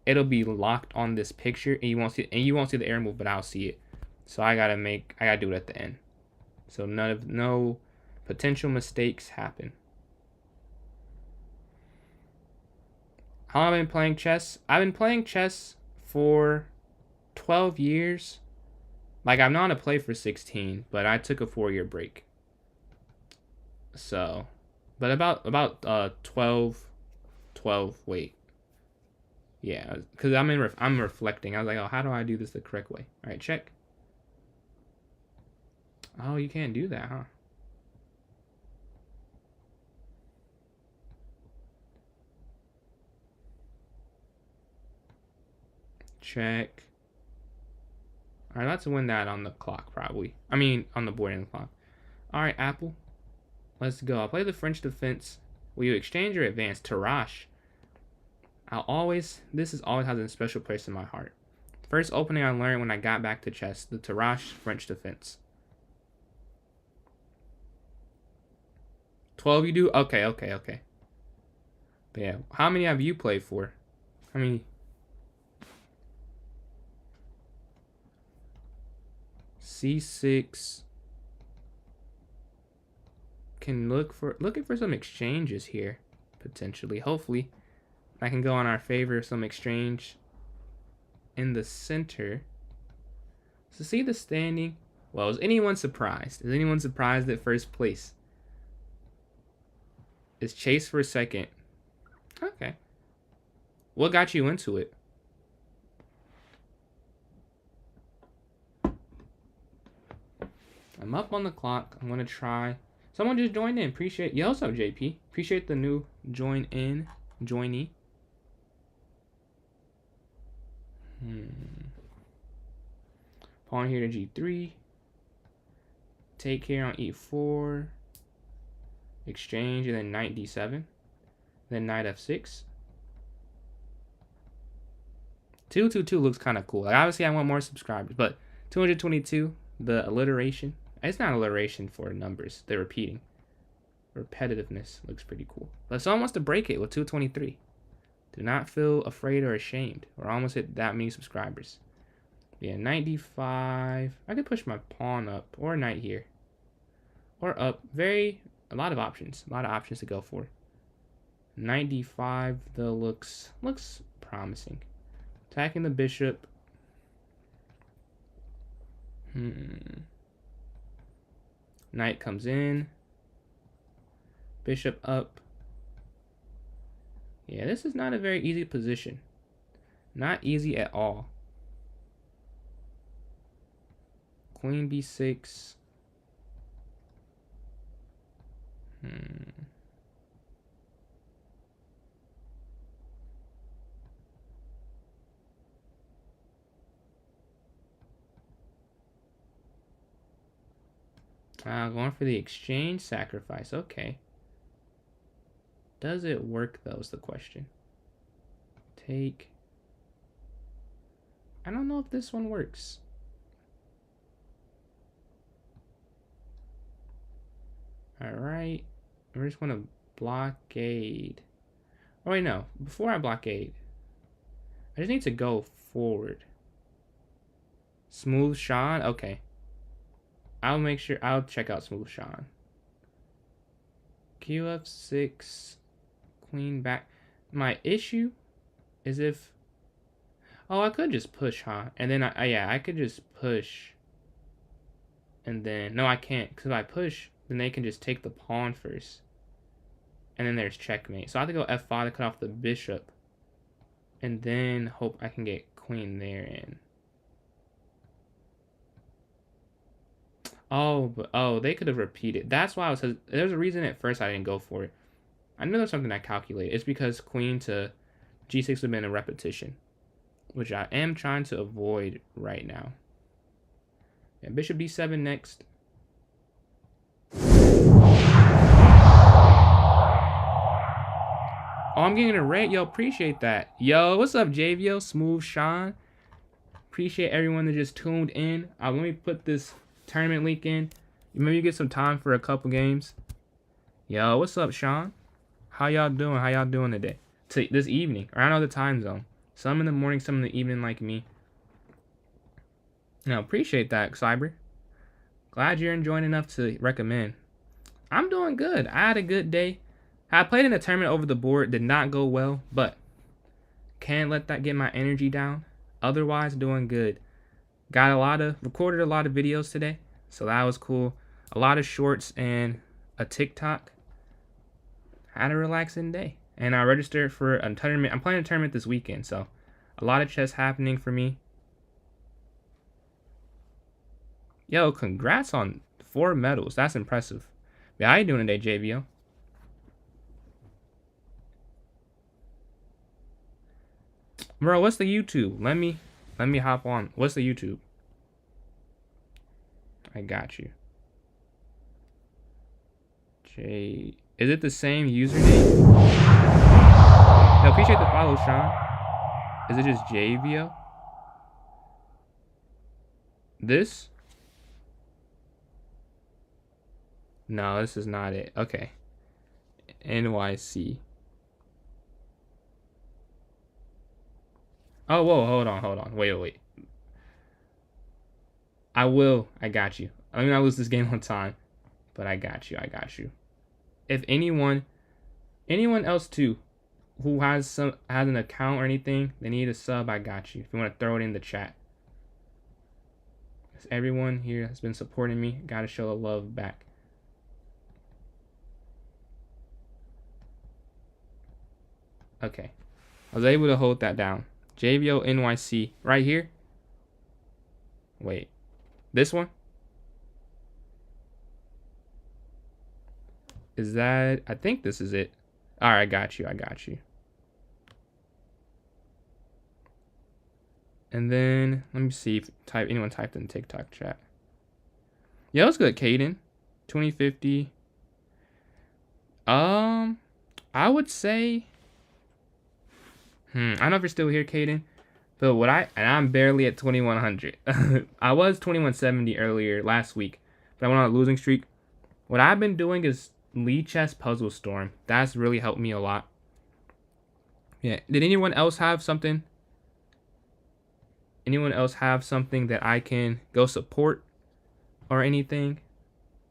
it'll be locked on this picture and you won't see the arrow move, but I'll see it. So I gotta do it at the end. So no potential mistakes happen. How long have I been playing chess? I've been playing chess for 12 years. Like I'm not to play for 16, but I took a 4-year break. So, but about 12 wait. Yeah, cuz I'm reflecting. I was like, "Oh, how do I do this the correct way?" All right, check. Oh, you can't do that, huh? Check. All right, let's win that on the clock, probably. I mean, on the board and the clock. All right, Apple. Let's go. I'll play the French defense. Will you exchange or advance? Tarash. This is always has a special place in my heart. First opening I learned when I got back to chess, the Tarash French defense. 12 you do? Okay. But yeah, how many have you played for? How many? C6. Can looking for some exchanges here, potentially. Hopefully, I can go on our favor some exchange in the center. So see the standing. Well, is anyone surprised? Is anyone surprised at first place? Is Chase for second? Okay. What got you into it? I'm up on the clock. I'm gonna try. Someone just joined in. Appreciate. Yo, what's up, JP? Appreciate the new joinee. Pawn here to G3. Take here on E4. Exchange, and then knight D7. Then knight F6. 222 looks kind of cool. Like, obviously, I want more subscribers, but 222, the alliteration. It's not alliteration for numbers. They're repeating. Repetitiveness looks pretty cool. But someone wants to break it with 223. Do not feel afraid or ashamed. We're almost at that many subscribers. Yeah, knight D5. I could push my pawn up or knight here. Or up. A lot of options. A lot of options to go for. Knight D5 though looks promising. Attacking the bishop. Knight comes in. Bishop up. Yeah, this is not a very easy position. Not easy at all. Queen B6. Going for the exchange sacrifice. Okay. Does it work though is the question. Take. I don't know if this one works. Alright. I just want to blockade. Oh wait, no. Before I blockade, I just need to go forward. Smooth Sean? Okay. I'll check out Smooth Sean. QF6. Queen back. My issue is if... Oh, I could just push, huh? And then, I could just push. And then... No, I can't. Because if I push, then they can just take the pawn first. And then there's checkmate. So I have to go F5 to cut off the bishop. And then hope I can get queen there in. Oh, they could have repeated. That's why I was... There's a reason at first I didn't go for it. I know there's something I calculated. It's because queen to G6 would have been a repetition. Which I am trying to avoid right now. Yeah, bishop D7 next. Oh, I'm getting a red. Yo, appreciate that. Yo, what's up, JVO? Smooth Sean. Appreciate everyone that just tuned in. Let me put this tournament link in. Maybe you get some time for a couple games. Yo, what's up, Sean? How y'all doing? How y'all doing today? This evening. Or I know the time zone. Some in the morning, some in the evening like me. No, appreciate that, Cyber. Glad you're enjoying enough to recommend. I'm doing good. I had a good day. I played in a tournament over the board. Did not go well, but can't let that get my energy down. Otherwise, doing good. Recorded a lot of videos today, so that was cool. A lot of shorts and a TikTok. Had a relaxing day. And I registered for a tournament. I'm playing a tournament this weekend, so a lot of chess happening for me. Yo, congrats on 4 medals. That's impressive. Yeah, how you doing today, JVO? Bro, what's the YouTube? Let me hop on. What's the YouTube? I got you. J. Is it the same username? No, appreciate the follow, Sean. Is it just JVO? This? No, this is not it. Okay. NYC. Oh, whoa, hold on. Wait. I got you. I mean, I lose this game on time, but I got you. If anyone else too, who has an account or anything, they need a sub, I got you. If you want to throw it in the chat. Because everyone here has been supporting me. Gotta show the love back. Okay. I was able to hold that down. JVO NYC right here. Wait. This one? Is that... I think this is it. Alright, I got you. And then, let me see if anyone typed in TikTok chat. Yeah, that was good, Caden. 2050. I would say... I don't know if you're still here, Caden. But I'm barely at 2100. I was 2170 earlier last week, but I went on a losing streak. What I've been doing is Lead Chess Puzzle Storm. That's really helped me a lot. Yeah. Did anyone else have something? Anyone else have something that I can go support or anything?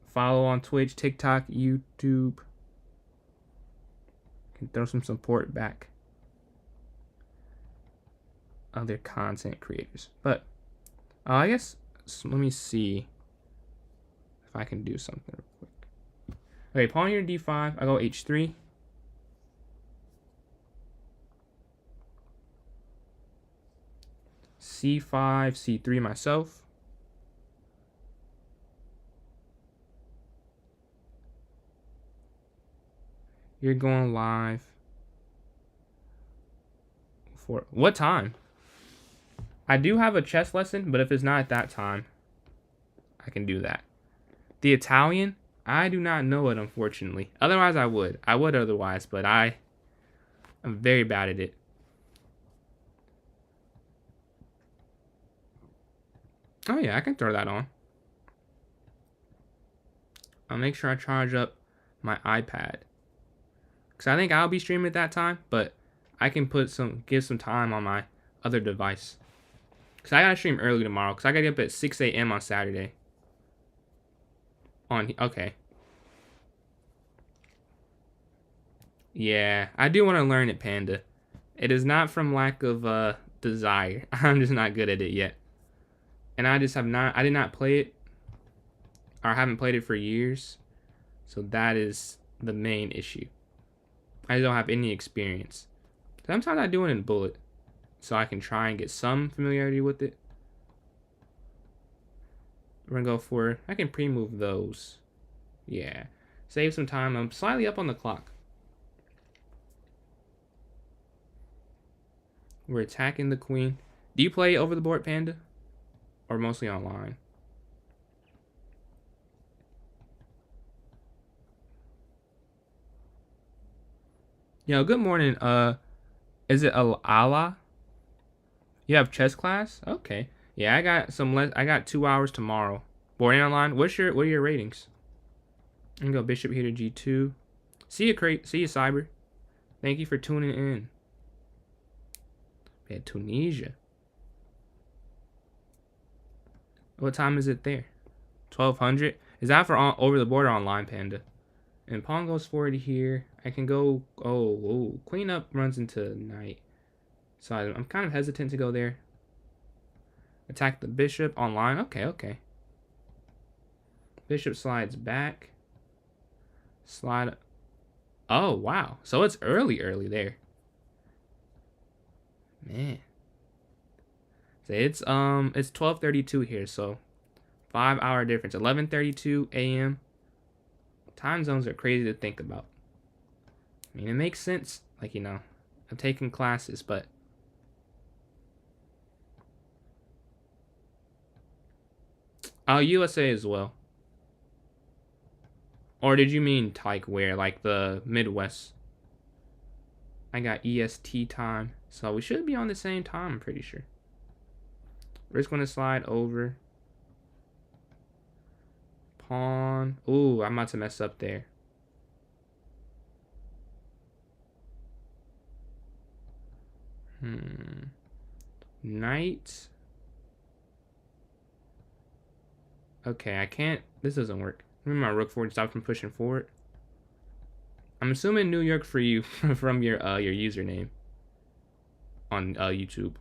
Follow on Twitch, TikTok, YouTube. Can throw some support back. Other content creators. But I guess let me see if I can do something real quick. Okay, pawn here d5. I go h3. c5, c3 myself. You're going live. For what time? I do have a chess lesson, but if it's not at that time, I can do that. The Italian, I do not know it, unfortunately. Otherwise, I would. I would otherwise, but I'm very bad at it. Oh, yeah, I can throw that on. I'll make sure I charge up my iPad. Because I think I'll be streaming at that time, but I can give some time on my other device. Because I got to stream early tomorrow. Because I got to get up at 6 a.m. on Saturday. Okay. Yeah, I do want to learn it, Panda. It is not from lack of desire. I'm just not good at it yet. And I did not play it. Or I haven't played it for years. So that is the main issue. I don't have any experience. Sometimes I do it in Bullet. So I can try and get some familiarity with it. We're going to go for... I can pre-move those. Yeah. Save some time. I'm slightly up on the clock. We're attacking the queen. Do you play over the board, Panda? Or mostly online? Yo, good morning. Is it Ala? You have chess class? Okay. Yeah, I got 2 hours tomorrow. Boarding online. What are your ratings? I'm gonna go bishop here to g2. See you, Cyber. Thank you for tuning in. We had Tunisia. What time is it there? 1200. Is that for over the board or online, Panda? And pawn goes forward here. I can go. Oh, queen up runs into knight. So I'm kind of hesitant to go there. Attack the bishop online. Okay. Bishop slides back. Slide. Oh, wow. So it's early there. Man. So it's 12:32 here, so 5-hour difference. 11:32 a.m. Time zones are crazy to think about. I mean, it makes sense, like, I'm taking classes, but Oh, USA as well. Or did you mean like where? Like the Midwest? I got EST time. So we should be on the same time, I'm pretty sure. We're just going to slide over. Pawn. Ooh, I'm about to mess up there. Knight. Okay, I can't. This doesn't work. Remember my rook forward stopped from pushing forward. I'm assuming New York for you from your username on YouTube.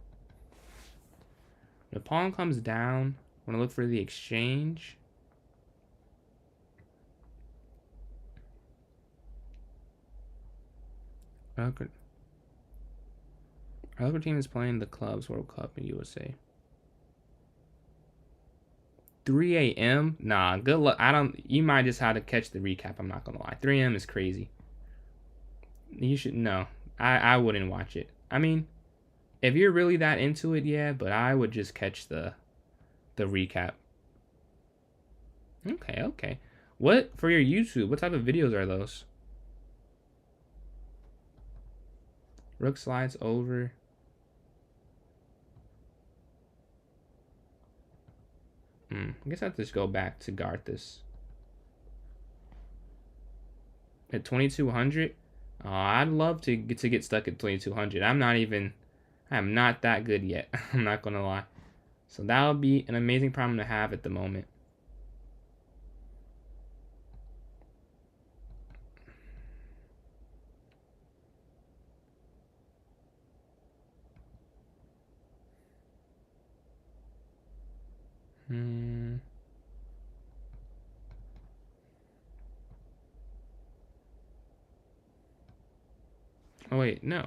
The pawn comes down. I'm gonna look for the exchange. Our local team is playing the Clubs World Cup in USA. 3 a.m. Nah, good luck. You might just have to catch the recap. I'm not gonna lie. 3 a.m. is crazy. You should no. I wouldn't watch it. I mean, if you're really that into it, yeah. But I would just catch the recap. Okay. What for your YouTube? What type of videos are those? Rook slides over. I guess I have to just go back to guard this. At 2200? I'd love to get stuck at 2200. I'm not that good yet. I'm not gonna lie. So that would be an amazing problem to have at the moment. Oh wait, no.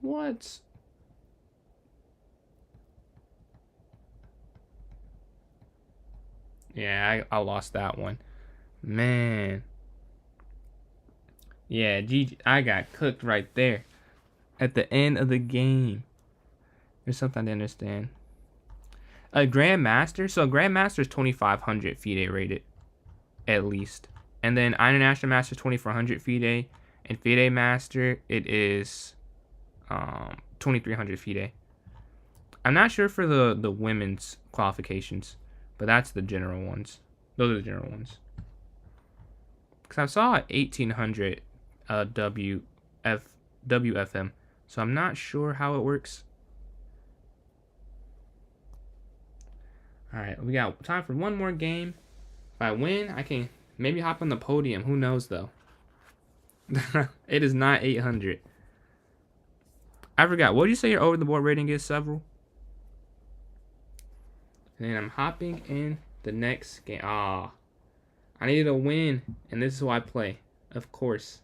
What? Yeah, I lost that one. Man. Yeah, GG. I got cooked right there. At the end of the game. There's something I didn't understand. A Grandmaster? So Grandmaster is 2500 FIDE rated. At least. And then International Master 2400 FIDE. And FIDE Master, it is 2300 FIDE. I'm not sure for the women's qualifications, but that's the general ones. Those are the general ones. Because I saw 1800 WFM, so I'm not sure how it works. Alright, we got time for one more game. If I win, I can maybe hop on the podium. Who knows, though? It is not 800. I forgot. What did you say your over-the-board rating is, Several? And then I'm hopping in the next game. I needed a win, and this is who I play. Of course.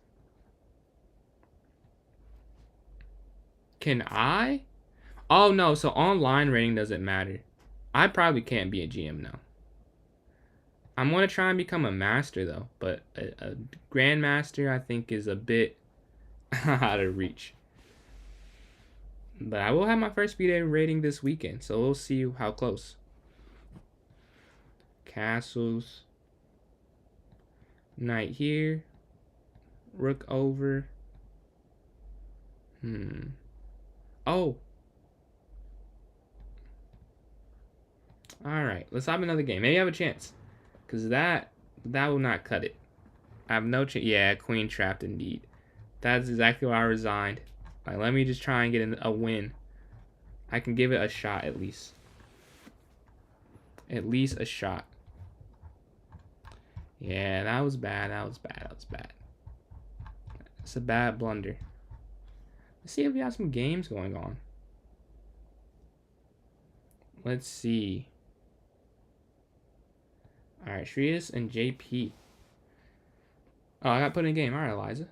Can I? Oh, no. So online rating doesn't matter. I probably can't be a GM now. I'm going to try and become a master, though. But a grandmaster, I think, is a bit out of reach. But I will have my first FIDE rating this weekend. So we'll see how close. Castles. Knight here. Rook over. Oh. Alright, let's have another game. Maybe I have a chance. Because that will not cut it. I have no chance. Yeah, queen trapped indeed. That's exactly why I resigned. Like, let me just try and get a win. I can give it a shot at least. At least a shot. Yeah, that was bad. That was bad. It's a bad blunder. Let's see if we have some games going on. Let's see. Alright, Shreyas and JP. Oh, I got put in a game. Alright, Eliza.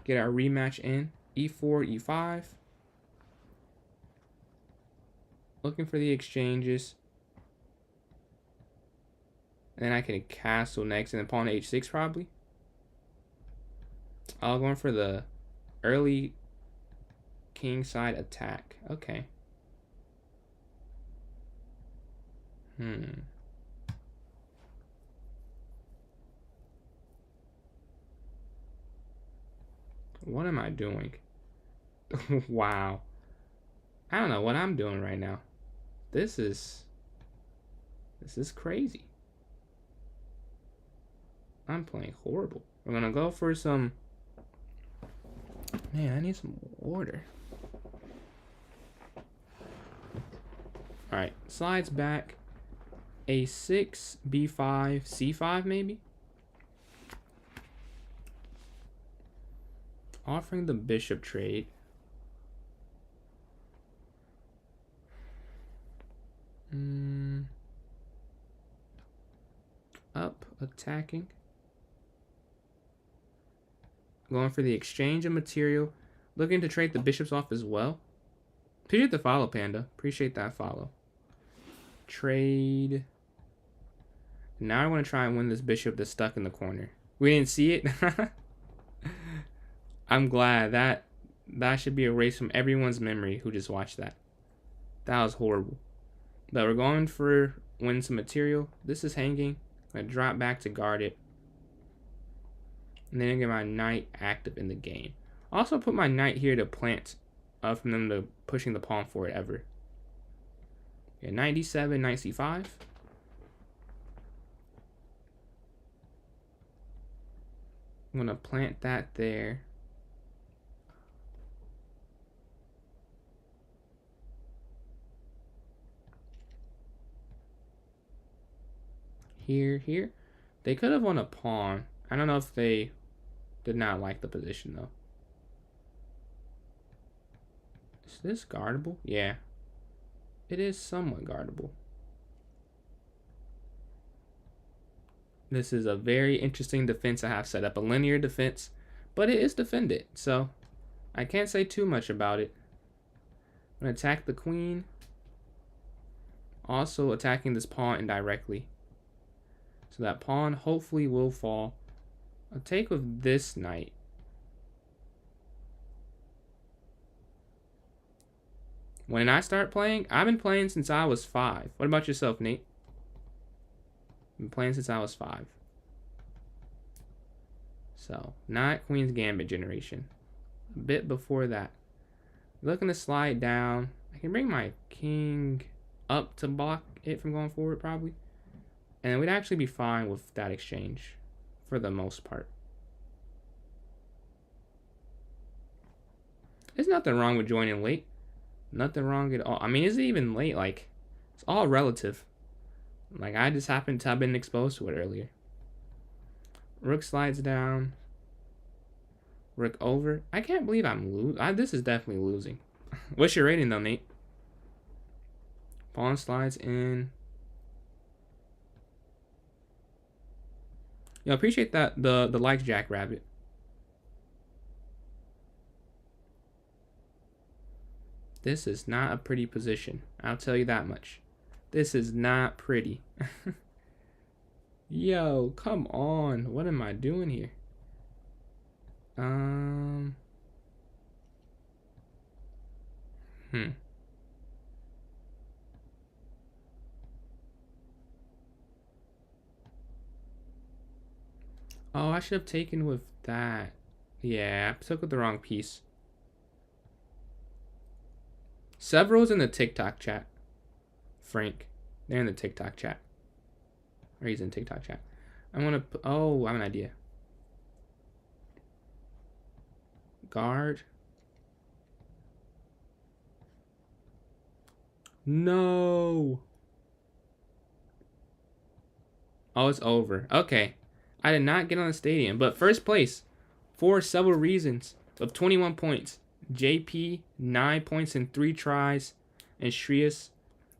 Get our rematch in. E4, E5. Looking for the exchanges. And then I can castle next and then pawn to H6 probably. Oh, going for the early king side attack. Okay. What am I doing? Wow. I don't know what I'm doing right now. This is crazy. I'm playing horrible. We're gonna go for some. Man, I need some water. Alright, slides back. A6, B5, C5 maybe? Offering the bishop trade. Up, attacking. Going for the exchange of material. Looking to trade the bishops off as well. Appreciate the follow, Panda. Appreciate that follow. Trade. Now I want to try and win this bishop that's stuck in the corner. We didn't see it. I'm glad that should be erased from everyone's memory who just watched that. That was horrible. But we're going for win some material. This is hanging. I'm going to drop back to guard it. And then I get my knight active in the game. Also put my knight here to plant from them to pushing the pawn forward ever. Yeah, knight d7, knight c5. I'm going to plant that there. Here. They could have won a pawn. I don't know if they did not like the position, though. Is this guardable? Yeah. It is somewhat guardable. This is a very interesting defense I have set up. A linear defense, but it is defended. So I can't say too much about it. I'm going to attack the queen. Also attacking this pawn indirectly. So that pawn hopefully will fall. I'll take with this knight. When I start playing, I've been playing since I was 5. What about yourself, Nate? I've been playing since I was 5. So, not Queen's Gambit generation. A bit before that. Looking to slide down. I can bring my king up to block it from going forward, probably. And we'd actually be fine with that exchange for the most part. There's nothing wrong with joining late. Nothing wrong at all. I mean, is it even late? Like, it's all relative. Like, I just happened to have been exposed to it earlier. Rook slides down. Rook over. I can't believe I'm losing. This is definitely losing. What's your rating, though, Nate? Pawn slides in. Yo, appreciate that the likes, Jackrabbit. This is not a pretty position. I'll tell you that much. This is not pretty. Yo, come on. What am I doing here? Oh, I should have taken with that. Yeah, I took with the wrong piece. Several's in the TikTok chat. Frank. They're in the TikTok chat. Or he's in TikTok chat. I'm gonna put, oh, I have an idea. Guard. No. Oh, it's over. Okay. I did not get on the stadium, but first place. for several reasons. With 21 points, JP 9 points in 3 tries, and Shreyas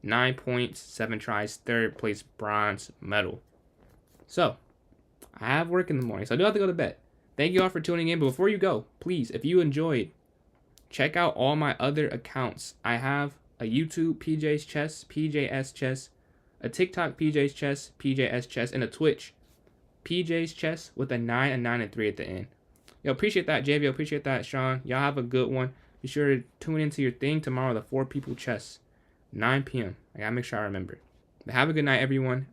9 points, 7 tries, 3rd place bronze medal. So, I have work in the morning, so I do have to go to bed. Thank you all for tuning in. But before you go, please, if you enjoyed, check out all my other accounts. I have a YouTube PJ's Chess, PJS Chess, a TikTok PJ's Chess, PJS Chess, and a Twitch PJ's Chess with a 9, a 9, and 3 at the end. Yo, appreciate that, JV. Appreciate that, Sean. Y'all have a good one. Be sure to tune into your thing tomorrow, the 4 people chess, 9 p.m. I gotta make sure I remember. But have a good night, everyone.